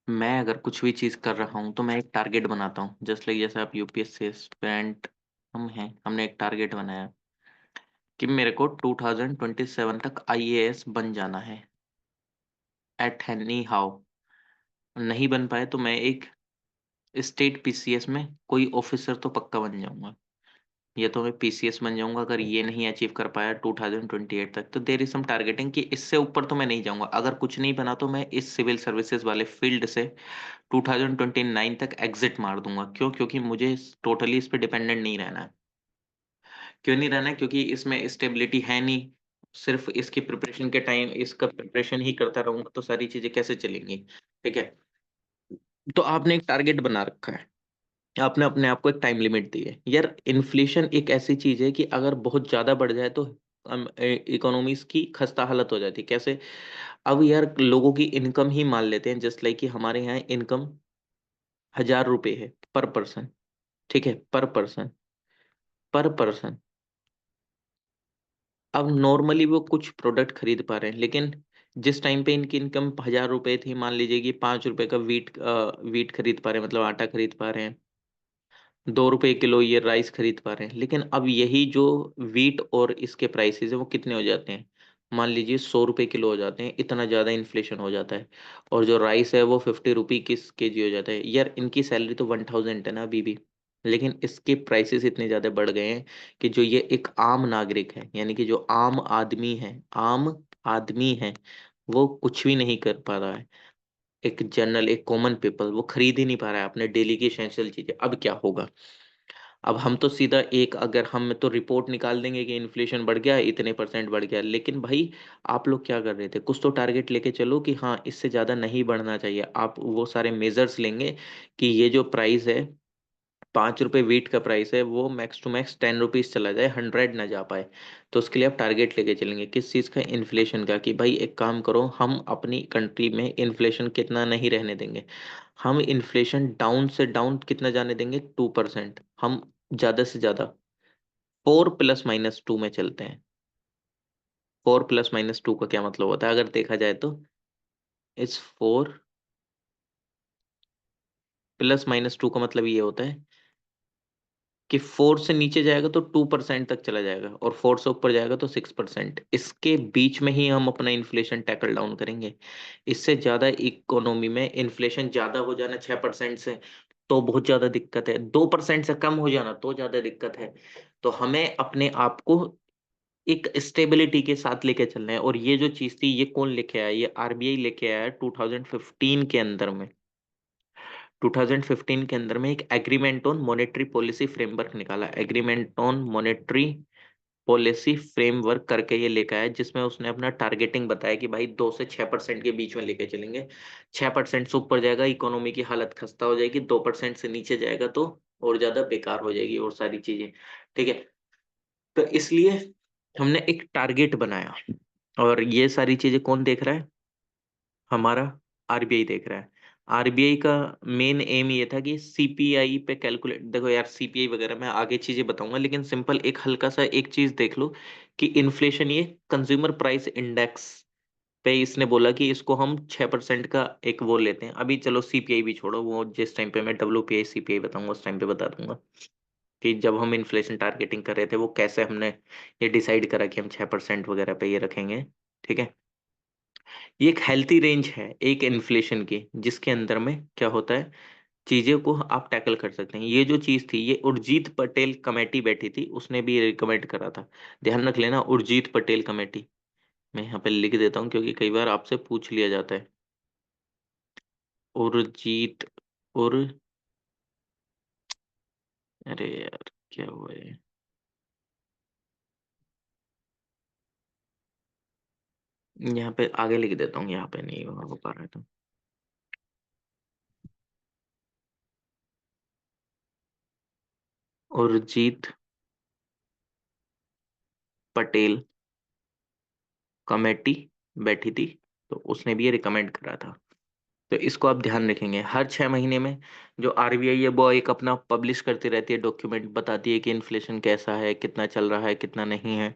मैं अगर कुछ भी चीज कर रहा हूँ तो मैं एक टारगेट बनाता हूँ। जस्ट लाइक जैसे आप यूपीएससी एस्पिरेंट हम हैं, हमने एक टारगेट बनाया कि मेरे को 2027 तक आईएएस बन जाना है एट एनी हाउ। नहीं बन पाए तो मैं एक स्टेट पीसीएस में कोई ऑफिसर तो पक्का बन जाऊंगा, या तो मैं पीसीएस बन जाऊंगा। अगर ये नहीं अचीव कर पाया 2028 तक तो देर इज सम टारगेटिंग कि इससे ऊपर तो मैं नहीं जाऊंगा। अगर कुछ नहीं बना तो मैं इस सिविल सर्विसेज वाले फील्ड से 2029 तक एग्जिट मार दूंगा। क्यों? क्योंकि मुझे टोटली इस पे डिपेंडेंट नहीं रहना है। क्यों नहीं रहना है? क्योंकि इसमें स्टेबिलिटी है नहीं। सिर्फ इसकी प्रिपरेशन के टाइम इसका प्रिपरेशन ही करता रहूंगा तो सारी चीजें कैसे चलेंगी? ठीक है, तो आपने एक टारगेट बना रखा है, आपने अपने आप को एक टाइम लिमिट दी है। यार इन्फ्लेशन एक ऐसी चीज है कि अगर बहुत ज्यादा बढ़ जाए तो इकोनॉमीज की खस्ता हालत हो जाती है। कैसे? अब यार लोगों की इनकम ही मान लेते हैं, जस्ट लाइक कि हमारे यहाँ इनकम 1,000 रुपए है पर पर्सन। ठीक है, पर पर्सन, पर पर्सन। अब नॉर्मली वो कुछ प्रोडक्ट खरीद पा रहे हैं, लेकिन जिस टाइम पे इनकी इनकम 1,000 रुपए थी, मान लीजिए कि 5 रुपए का वीट खरीद पा रहे हैं, मतलब आटा खरीद पा रहे हैं। 2 रुपए किलो ये राइस खरीद पा रहे हैं। लेकिन अब यही जो वीट और इसके प्राइसेस है वो कितने हो जाते हैं? मान लीजिए 100 रुपए किलो हो जाते हैं। इतना ज्यादा इन्फ्लेशन हो जाता है। और जो राइस है वो 50 रुपी किस केजी हो जाता है। यार इनकी सैलरी तो 1,000 है ना अभी भी, लेकिन इसके प्राइसेस इतने ज्यादा बढ़ गए हैं कि जो ये एक आम नागरिक है, यानी कि जो आम आदमी है, आम आदमी है, वो कुछ भी नहीं कर पा रहा है। एक जनरल, एक कॉमन पीपल वो खरीद ही नहीं पा रहा है अपने डेली की एसेंशियल चीजें। अब क्या होगा? अब हम तो सीधा एक, अगर हम तो रिपोर्ट निकाल देंगे कि इन्फ्लेशन बढ़ गया, इतने परसेंट बढ़ गया। लेकिन भाई आप लोग क्या कर रहे थे? कुछ तो टारगेट लेके चलो कि हाँ इससे ज्यादा नहीं बढ़ना चाहिए। आप वो सारे मेजर्स लेंगे कि ये जो प्राइस है, 5 रुपए वीट का प्राइस है, वो मैक्स टू मैक्स 10 रुपीज चला जाए, 100 ना जा पाए। तो उसके लिए आप टारगेट लेके चलेंगे किस चीज़ का? इन्फ्लेशन का। कि भाई एक काम करो, हम अपनी कंट्री में इन्फ्लेशन कितना नहीं रहने देंगे। हम इन्फ्लेशन डाउन से डाउन कितना जाने देंगे? 2%। हम ज्यादा से ज्यादा 4 ± 2 में चलते हैं। 4 ± 2 का क्या मतलब होता है अगर देखा जाए तो? इस 4 ± 2 का मतलब ये होता है कि 4 से नीचे जाएगा तो 2% तक चला जाएगा, और 4 से ऊपर जाएगा तो 6%। इसके बीच में ही हम अपना इन्फ्लेशन टैकल डाउन करेंगे। इससे ज्यादा इकोनॉमी में इन्फ्लेशन ज्यादा हो जाना 6% से तो बहुत ज्यादा दिक्कत है, 2% से कम हो जाना तो ज्यादा दिक्कत है। तो हमें अपने आप को एक स्टेबिलिटी के साथ लेके चलना है। और ये जो चीज थी ये कौन लेके आया? ये आरबीआई लेके आया है 2015 के अंदर में। 2015 के अंदर में एक agreement on monetary policy framework निकाला। Agreement on monetary policy framework करके ये लेकर आया, जिसमें उसने अपना टारगेटिंग बताया कि भाई 2 से 6% के बीच में लेके चलेंगे। 6% से ऊपर जाएगा इकोनॉमी की हालत खस्ता हो जाएगी, 2% से नीचे जाएगा तो और ज्यादा बेकार हो जाएगी और सारी चीजें। ठीक है, तो इसलिए हमने एक टारगेट बनाया। और ये सारी चीजें कौन देख रहा है? हमारा आरबीआई देख रहा है। आरबीआई का मेन एम ये था कि सीपीआई पे कैलकुलेट, देखो यार सीपीआई वगैरह मैं आगे चीजें बताऊंगा, लेकिन सिंपल एक हल्का सा एक चीज देख लो कि इन्फ्लेशन, ये कंज्यूमर प्राइस इंडेक्स पे इसने बोला कि इसको हम 6% का एक वो लेते हैं। अभी चलो सीपीआई भी छोड़ो, वो जिस टाइम पे मैं डब्ल्यूपीआई सीपीआई बताऊंगा उस टाइम पे बता दूंगा। कि जब हम इन्फ्लेशन टारगेटिंग कर रहे थे वो कैसे हमने ये डिसाइड करा कि हम 6% वगैरह पे ये रखेंगे। ठीक है, ये एक हेल्थी रेंज है एक इन्फ्लेशन की, जिसके अंदर में क्या होता है, चीजें को आप टैकल कर सकते हैं। ये जो चीज थी, ये उर्जित पटेल कमेटी बैठी थी, उसने भी रिकमेंड करा था। ध्यान रख लेना, उर्जित पटेल कमेटी। मैं यहाँ पे लिख देता हूँ क्योंकि कई बार आपसे पूछ लिया जाता है। उर्जित उर अरे यार क्या हुआ है, यहाँ पे आगे लिख देता हूँ, यहाँ पे नहीं हो पा रहा है तो। उर्जित पटेल कमेटी बैठी थी, तो उसने भी ये रिकमेंड करा था। तो इसको आप ध्यान रखेंगे, हर 6 महीने में जो आरबीआई है वो एक अपना पब्लिश करती रहती है डॉक्यूमेंट, बताती है कि इन्फ्लेशन कैसा है, कितना चल रहा है, कितना नहीं है।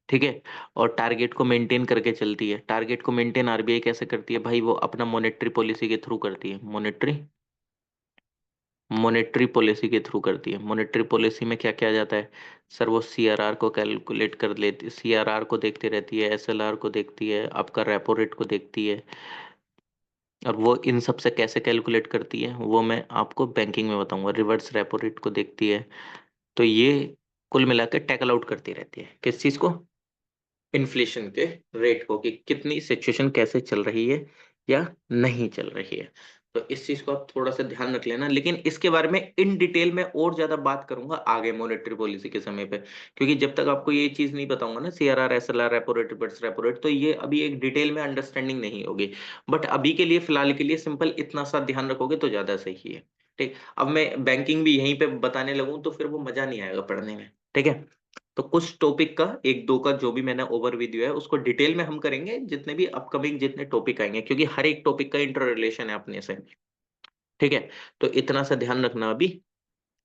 ठीक है, और टारगेट को मेंटेन करके चलती है। टारगेट को मेंटेन आरबीआई कैसे करती है भाई, वो अपना मॉनेटरी पॉलिसी के थ्रू करती है। मॉनेटरी पॉलिसी के थ्रू करती है। मॉनेटरी पॉलिसी में क्या किया जाता है सर, वो सीआरआर को कैलकुलेट कर लेती, सीआरआर को देखती रहती है, एसएलआर को देखती है, आपका रेपो रेट को देखती है। और वो इन सब से कैसे कैलकुलेट करती है वो मैं आपको बैंकिंग में बताऊंगा। रिवर्स रेपो रेट को देखती है। तो ये कुल मिला के टैकल आउट करती रहती है किस चीज को, इन्फ्लेशन के रेट को, कि कितनी सिचुएशन कैसे चल रही है या नहीं चल रही है। तो इस चीज को आप थोड़ा सा ध्यान रख लेना, लेकिन इसके बारे में इन डिटेल में और ज्यादा बात करूंगा आगे मॉनेटरी पॉलिसी के समय पे। क्योंकि जब तक आपको ये चीज नहीं बताऊंगा ना, CRR SLR repo rate reverse repo rate, तो ये अभी एक डिटेल में अंडरस्टैंडिंग नहीं होगी। बट अभी के लिए फिलहाल के लिए सिंपल इतना सा ध्यान रखोगे तो ज्यादा सही है। ठीक, अब मैं बैंकिंग भी यहीं पे बताने लगूं तो फिर वो मजा नहीं आएगा पढ़ने में। ठीक है, तो कुछ टॉपिक का एक दो का जो भी मैंने ओवरव्यू दिया है उसको डिटेल में हम करेंगे जितने भी अपकमिंग जितने टॉपिक आएंगे, क्योंकि हर एक टॉपिक का इंटर रिलेशन है अपने से। ठीक है, तो इतना सा ध्यान रखना अभी।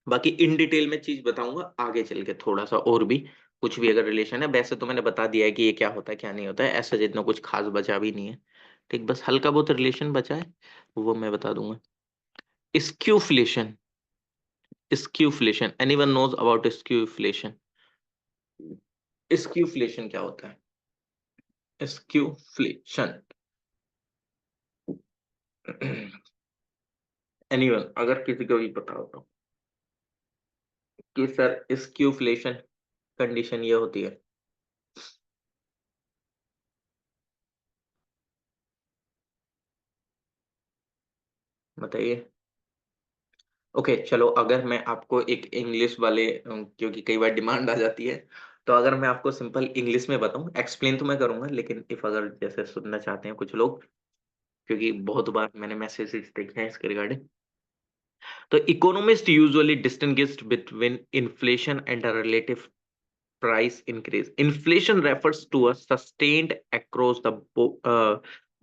बाकी इन डिटेल में चीज बताऊंगा आगे चल के थोड़ा सा और भी, कुछ भी अगर रिलेशन है। वैसे तो मैंने बता दिया है कि ये क्या होता है क्या नहीं होता है, ऐसा जितना कुछ खास बचा भी नहीं है। ठीक, बस हल्का बहुत रिलेशन बचा है, वो मैं बता दूंगा। Skewflation, skewflation, anyone knows about skewflation? Skewflation क्या होता है? स्क्यूफ्लेशन एनीवन, अगर किसी को भी पता हो तो, कि सर स्क्यूफ्लेशन कंडीशन ये होती है। बताइए। ओके चलो, अगर मैं आपको एक इंग्लिश वाले क्योंकि कई बार डिमांड आ जाती है, तो अगर मैं आपको सिंपल इंग्लिश में बताऊं, एक्सप्लेन तो मैं करूंगा, लेकिन इफ अगर जैसे सुनना चाहते हैं कुछ लोग, क्योंकि बहुत बार मैंने मैसेजेस देखे हैं इसके रिगार्डिंग। तो economist usually distinguish between inflation and a relative price increase. Inflation refers to a sustained across the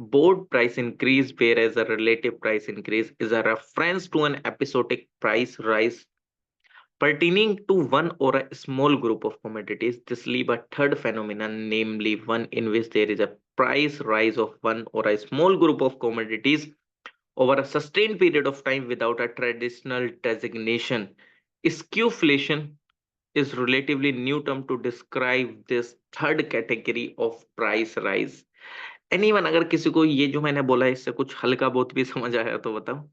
board price increase, whereas a relative price increase is a reference to an episodic price rise pertaining to one or a small group of commodities. This leaves a third phenomenon, namely one in which there is a price rise of one or a small group of commodities over a sustained period of time without a traditional designation. Skewflation is relatively new term to describe this third category of price rise. Anyone, अगर किसी को ये जो मैंने बोला है इससे कुछ हल्का बहुत भी समझ आया तो बताओ।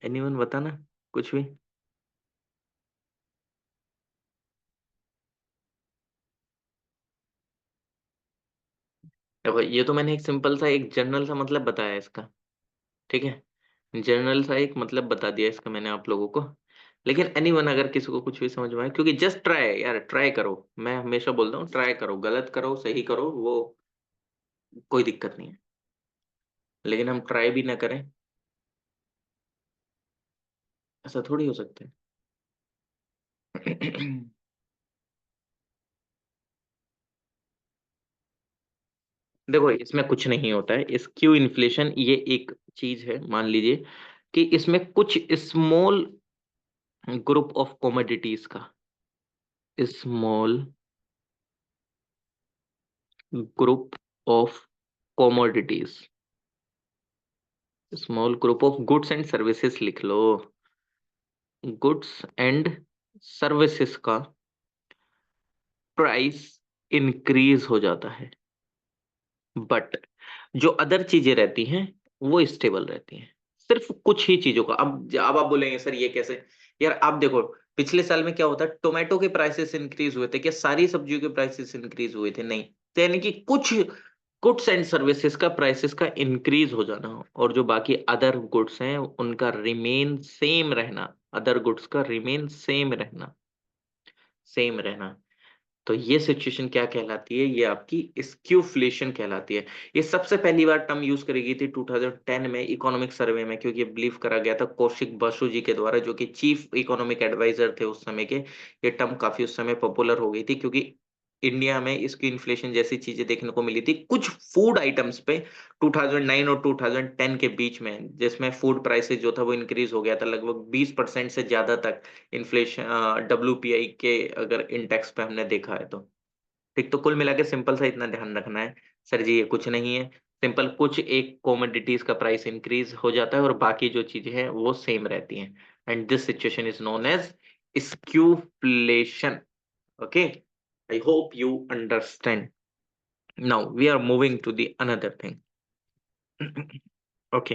एनीवन बताना कुछ भी। देखो ये तो मैंने एक सिंपल सा एक जनरल सा मतलब बताया इसका। ठीक है, जनरल सा एक मतलब बता दिया इसका मैंने आप लोगों को। लेकिन एनीवन, अगर किसी को कुछ भी समझ में आए, क्योंकि जस्ट ट्राई यार, ट्राई करो, मैं हमेशा बोलता हूँ ट्राई करो, गलत करो सही करो वो कोई दिक्कत नहीं है, लेकिन हम ट्राई भी ना करें ऐसा थोड़ी हो सकता है। देखो इसमें कुछ नहीं होता है, स्क्यू इन्फ्लेशन ये एक चीज है, मान लीजिए कि इसमें कुछ स्मॉल ग्रुप ऑफ कमोडिटीज का, small group of commodities, small group of goods and services लिख लो, गुड्स एंड सर्विसेज का प्राइस इंक्रीज हो जाता है, बट जो अदर चीजें रहती हैं वो स्टेबल रहती हैं, सिर्फ कुछ ही चीजों का। अब आप बोलेंगे सर ये कैसे? यार आप देखो, पिछले साल में क्या होता है, टोमेटो के प्राइसेस इंक्रीज हुए थे क्या? सारी सब्जियों के प्राइसेस इंक्रीज हुए थे? नहीं। तो यानी कि कुछ गुड्स एंड सर्विसेज का प्राइसेस का इंक्रीज हो जाना और जो बाकी अदर गुड्स हैं उनका रिमेन सेम रहना, अदर गुड्स का रिमेन सेम रहना, तो ये सिचुएशन क्या कहलाती है? ये आपकी स्क्यूफ्लेशन कहलाती है। ये सबसे पहली बार टर्म यूज करी गई थी 2010 में इकोनॉमिक सर्वे में, क्योंकि ये बिलीव करा गया था कौशिक बसु जी के द्वारा, जो कि चीफ इकोनॉमिक एडवाइजर थे उस समय के। ये टर्म काफी उस समय पॉपुलर हो गई थी, क्योंकि इंडिया में इसकी इन्फ्लेशन जैसी चीजें देखने को मिली थी कुछ फूड आइटम्स पे 2009 और 2010 के बीच में, जिसमें फूड प्राइसेस जो था वो इंक्रीज हो गया था लगभग 20% से ज्यादा तक। इन्फ्लेशन WPI के अगर इंडेक्स पे हमने देखा है तो ठीक। तो कुल मिला के सिंपल सा इतना ध्यान रखना है सर जी, ये कुछ नहीं है, सिंपल कुछ एक कॉमोडिटीज का प्राइस इंक्रीज हो जाता है और बाकी जो चीजें हैं वो सेम रहती हैं, and this situation is known as skewflation. Okay, I hope you understand. Now we are moving to the another thing. Okay,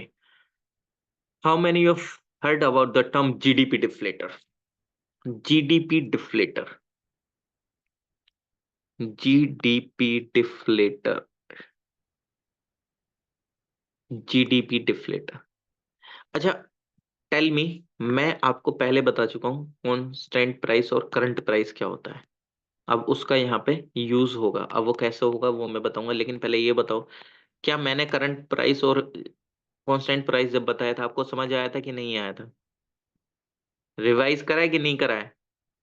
how many of heard about the term GDP deflator? GDP deflator, GDP deflator, GDP deflator। अच्छा, tell me, मैं आपको पहले बता चुका हूँ constant price और current price क्या होता है। अब उसका यहाँ पे यूज होगा, अब वो कैसे होगा वो मैं बताऊंगा, लेकिन पहले ये बताओ, क्या मैंने करंट प्राइस और कांस्टेंट प्राइस जब बताया था आपको समझ आया था कि नहीं आया था? रिवाइज करा है कि नहीं करा है?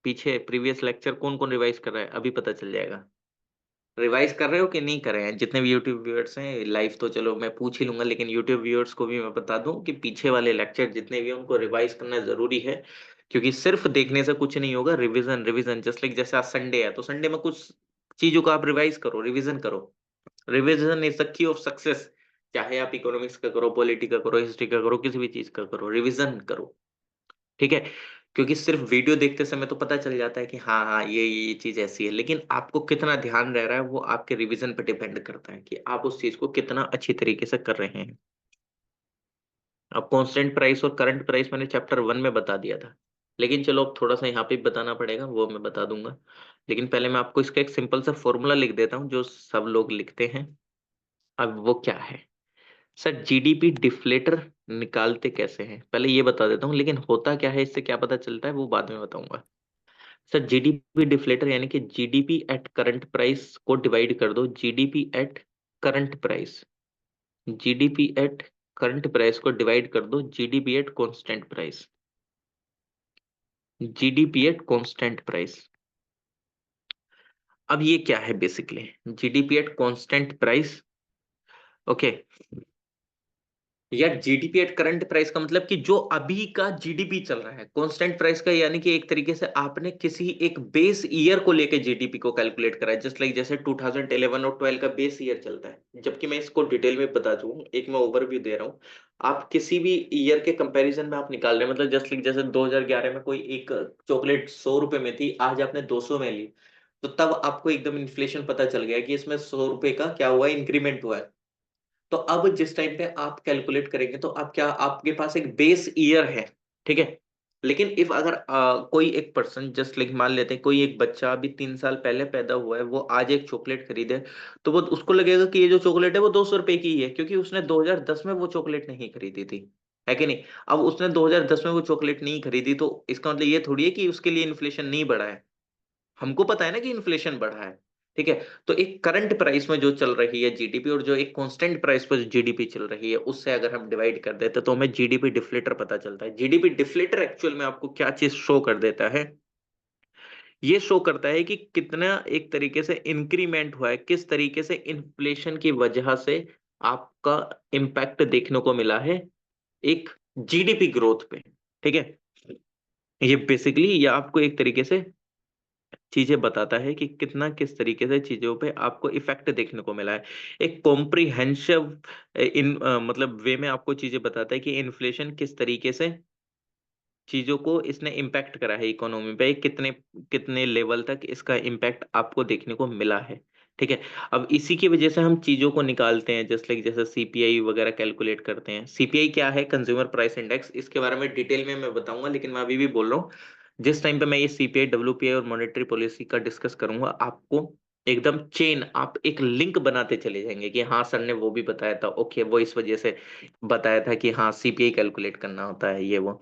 पीछे प्रीवियस लेक्चर कौन कौन रिवाइज कर रहा है अभी पता चल जाएगा। रिवाइज कर रहे हो कि नहीं कर रहे हैं? जितने भी यूट्यूब व्यूअर्स हैं, लाइव तो चलो मैं पूछ ही लूंगा, लेकिन यूट्यूब व्यूअर्स को भी मैं बता दूं कि पीछे वाले लेक्चर जितने भी हैं उनको रिवाइज करना जरूरी है, क्योंकि सिर्फ देखने से कुछ नहीं होगा। रिवीजन रिवीजन जस्ट लाइक, जैसे आज संडे है तो संडे में कुछ चीजों को आप रिवाइज करो, रिवीजन करो। Revision is the key of success. चाहे आप इकोनॉमिक्स का करो, पॉलिटी का करो, हिस्ट्री का करो, किसी भी चीज का करो, रिवीजन करो। ठीक है, क्योंकि सिर्फ वीडियो देखते समय तो पता चल जाता है कि हाँ हाँ ये चीज ऐसी है, लेकिन आपको कितना ध्यान रह रहा है वो आपके रिवीजन पर डिपेंड करता है कि आप उस चीज को कितना अच्छी तरीके से कर रहे हैं। अब कांस्टेंट प्राइस और करंट प्राइस मैंने चैप्टर 1 में बता दिया था, लेकिन चलो अब थोड़ा सा यहाँ पे भी बताना पड़ेगा, वो मैं बता दूंगा। लेकिन पहले मैं आपको इसका एक सिंपल सा फॉर्मूला लिख देता हूँ जो सब लोग लिखते हैं। अब वो क्या है? सर जीडीपी डिफ्लेटर निकालते कैसे हैं पहले ये बता देता हूँ, लेकिन होता क्या है, इससे क्या पता चलता है वो बाद में बताऊंगा। सर जीडीपी डिफ्लेटर यानी कि जीडीपी एट करंट प्राइस को डिवाइड कर दो GDP at current price, GDP at current price को डिवाइड कर दो GDP at constant price, GDP at constant price. अब ये क्या है basically? GDP at constant price, okay, या जीडीपी एट करंट प्राइस का मतलब कि जो अभी का जीडीपी चल रहा है। कांस्टेंट प्राइस का यानी कि एक तरीके से आपने किसी एक बेस ईयर को लेके जीडीपी को कैलकुलेट करा है, जस्ट लाइक जैसे 2011 और 12 का बेस ईयर चलता है। जबकि मैं इसको डिटेल में बता दूं, एक मैं ओवरव्यू दे रहा हूँ। आप किसी भी ईयर के कंपैरिजन में आप निकाल रहे हैं, मतलब जस्ट लाइक जैसे 2011 में कोई एक चॉकलेट 100 रुपए में थी, आज आपने 200 में ली, तो तब आपको एकदम इन्फ्लेशन पता चल गया कि इसमें 100 रुपए का क्या हुआ, इंक्रीमेंट हुआ है। तो अब जिस टाइम पे आप कैलकुलेट करेंगे तो आप क्या, आपके पास एक बेस ईयर है, ठीक है। लेकिन इफ अगर कोई एक पर्सन, जस्ट लाइक मान लेते हैं कोई एक बच्चा अभी 3 साल पहले पैदा हुआ है, वो आज एक चॉकलेट खरीदे, तो वो उसको लगेगा कि ये जो चॉकलेट है वो 200 रुपए की ही है, क्योंकि उसने 2010 में वो चॉकलेट नहीं खरीदी थी, है कि नहीं? अब उसने 2010 में वो चॉकलेट नहीं खरीदी, तो इसका मतलब ये थोड़ी है कि उसके लिए इन्फ्लेशन नहीं बढ़ा है। हमको पता है ना कि इन्फ्लेशन बढ़ा है, ठीक है। तो एक करंट प्राइस में जो चल रही है जीडीपी और जो एक कांस्टेंट प्राइस पर जीडीपी चल रही है, उससे अगर हम डिवाइड कर देते तो हमें जीडीपी डिफ्लेटर पता चलता है। जीडीपी डिफ्लेटर एक्चुअल में आपको क्या चीज शो कर देता है? ये शो करता है कि कितना एक तरीके से इंक्रीमेंट हुआ है, किस तरीके से इन्फ्लेशन की वजह से आपका इम्पैक्ट देखने को मिला है एक जीडीपी ग्रोथ पे, ठीक है। ये बेसिकली ये आपको एक तरीके से चीजें बताता है कि कितना किस तरीके से चीजों पे आपको इफेक्ट देखने को मिला है। एक कॉम्प्रिहेंसिव इन मतलब वे में आपको चीजें बताता है कि इन्फ्लेशन किस तरीके से चीजों को इसने इम्पैक्ट करा है इकोनॉमी पे, कितने कितने लेवल तक इसका इम्पैक्ट आपको देखने को मिला है। ठीक है, अब इसी की वजह से हम चीजों को निकालते हैं, जस्ट लाइक जैसे सीपीआई वगैरह कैलकुलेट करते हैं। सीपीआई क्या है? Consumer price index. इसके बारे में डिटेल में मैं बताऊंगा, लेकिन मैं अभी भी बोल रहा हूँ, जिस टाइम पे मैं ये सीपीआई, डब्ल्यूपीआई और मॉनेटरी पॉलिसी का डिस्कस करूंगा, आपको एकदम चेन, आप एक लिंक बनाते चले जाएंगे कि हाँ सर ने वो भी बताया था, ओके वो इस वजह से बताया था कि हाँ सीपीआई कैलकुलेट करना होता है, ये वो।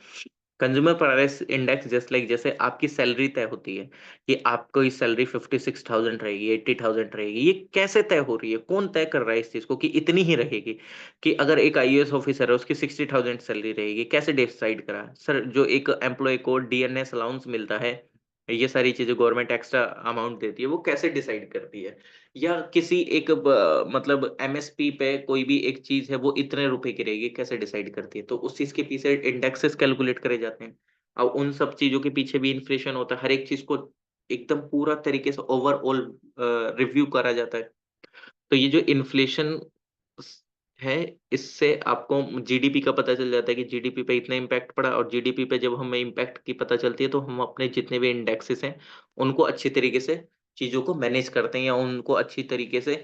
Consumer price index just like जैसे आपकी सैलरी तय होती है कि आपको इस सैलरी 56,000 रहेगी, 80,000 रहेगी, ये कैसे तय हो रही है, कौन तय कर रहा है इस चीज को कि इतनी ही रहेगी? कि अगर एक आईएएस ऑफिसर है उसकी 60,000 सैलरी रहेगी, कैसे डिसाइड करा सर? जो एक एम्प्लॉय को डीएनएस अलाउंस मिलता है, ये सारी चीजें गवर्नमेंट एक्स्ट्रा अमाउंट देती है, वो कैसे डिसाइड करती है? या किसी एक मतलब एमएसपी पे कोई भी एक चीज है वो इतने रुपए की रहेगी, कैसे डिसाइड करती है? तो उस चीज के पीछे इंडेक्सेस कैलकुलेट करे जाते हैं। अब उन सब चीजों के पीछे भी इन्फ्लेशन होता है, हर एक चीज को एकदम पूरा तरीके से ओवरऑल रिव्यू करा जाता है। तो ये जो इन्फ्लेशन है, इससे आपको जीडीपी का पता चल जाता है कि जीडीपी पे इतना इम्पैक्ट पड़ा, और जीडीपी पे जब हमें इम्पैक्ट की पता चलती है तो हम अपने जितने भी इंडेक्सेस हैं उनको अच्छी तरीके से चीजों को मैनेज करते हैं, या उनको अच्छी तरीके से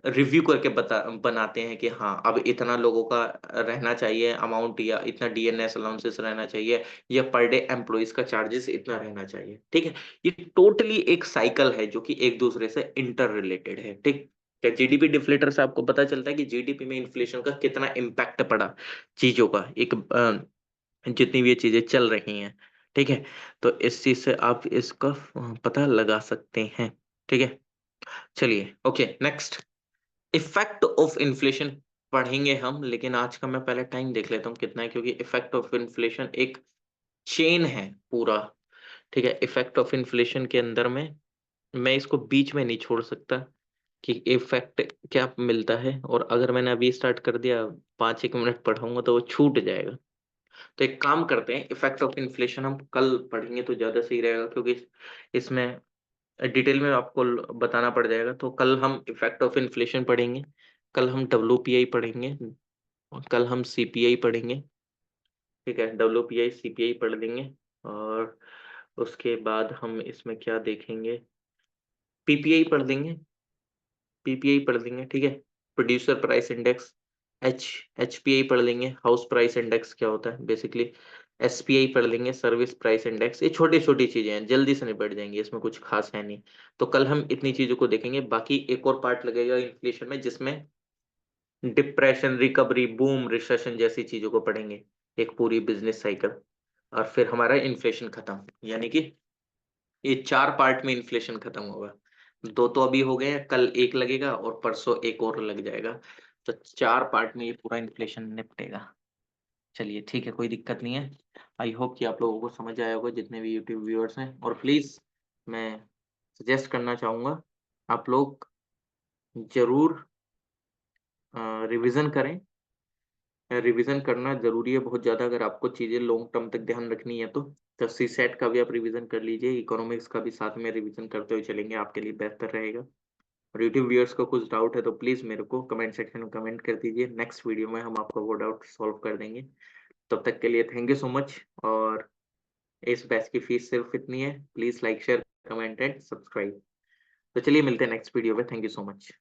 रिव्यू करके बनाते हैं कि हाँ अब इतना लोगों का रहना चाहिए अमाउंट, या इतना डीएनएस अलाउंसेस रहना चाहिए, या पर डे एम्प्लॉइज का चार्जेस इतना रहना चाहिए। ठीक है, ये टोटली एक साइकिल है जो कि एक दूसरे से इंटर रिलेटेड है। ठीक, क्या जीडीपी डिफ्लेटर से आपको पता चलता है कि जीडीपी में इन्फ्लेशन का कितना इम्पैक्ट पड़ा चीजों का, एक जितनी भी ये चीजें चल रही हैं। ठीक है, तो इस चीज से आप इसका पता लगा सकते हैं। ठीक है, चलिए okay next, effect of inflation पढ़ेंगे हम, लेकिन आज का मैं पहले टाइम देख लेता हूँ कितना है, क्योंकि इफेक्ट ऑफ इन्फ्लेशन एक चेन है पूरा। ठीक है, इफेक्ट ऑफ इन्फ्लेशन के अंदर में मैं इसको बीच में नहीं छोड़ सकता कि इफेक्ट क्या मिलता है, और अगर मैंने अभी स्टार्ट कर दिया 5-1 मिनट पढ़ाऊंगा तो वो छूट जाएगा। तो एक काम करते हैं, इफेक्ट ऑफ इन्फ्लेशन हम कल पढ़ेंगे तो ज्यादा सही रहेगा, क्योंकि इसमें डिटेल में आपको बताना पड़ जाएगा। तो कल हम इफेक्ट ऑफ इन्फ्लेशन पढ़ेंगे, कल हम डब्ल्यूपीआई पढ़ेंगे, और कल हम सीपीआई पढ़ेंगे। ठीक है, डब्ल्यूपीआई सीपीआई पढ़ लेंगे, और उसके बाद हम इसमें क्या देखेंगे, पीपीआई पढ़ लेंगे, पीपीआई पढ़ लेंगे। ठीक है, प्रोड्यूसर प्राइस इंडेक्स, एच एचपीआई पढ़ लेंगे, हाउस प्राइस इंडेक्स क्या होता है बेसिकली, एसपीआई पढ़ लेंगे, सर्विस प्राइस इंडेक्स। ये छोटी छोटी चीजें हैं, जल्दी से निपट जाएंगी, इसमें कुछ खास है नहीं। तो कल हम इतनी चीजों को देखेंगे, बाकी एक और पार्ट लगेगा इन्फ्लेशन में जिसमें डिप्रेशन, रिकवरी, बूम, रिसेशन जैसी चीजों को पढ़ेंगे, एक पूरी बिजनेस साइकिल, और फिर हमारा इन्फ्लेशन खत्म। यानी कि ये 4 पार्ट में इन्फ्लेशन खत्म होगा। 2 तो अभी हो गए हैं, कल एक लगेगा और परसों एक और लग जाएगा। तो 4 पार्ट में ये पूरा इन्फ्लेशन निपटेगा। चलिए ठीक है, कोई दिक्कत नहीं है। आई होप कि आप लोगों को समझ आया होगा जितने भी यूट्यूब व्यूअर्स हैं। और प्लीज मैं सजेस्ट करना चाहूंगा, आप लोग जरूर रिवीजन करें। रिवीजन करना जरूरी है बहुत ज्यादा, अगर आपको चीजें लॉन्ग टर्म तक ध्यान रखनी है तो सी सेट का भी आप रिवीजन कर लीजिए, इकोनॉमिक्स का भी साथ में रिवीजन करते हुए चलेंगे, आपके लिए बेहतर रहेगा। और यूट्यूब व्यूअर्स को कुछ डाउट है तो प्लीज मेरे को कमेंट सेक्शन में कमेंट कर दीजिए, नेक्स्ट वीडियो में हम आपका वो डाउट सॉल्व कर देंगे। तब तक के लिए थैंक यू सो मच। और इस बैच की फीस सिर्फ इतनी है, please like share comment and subscribe. तो चलिए मिलते हैं नेक्स्ट वीडियो में, थैंक यू सो मच।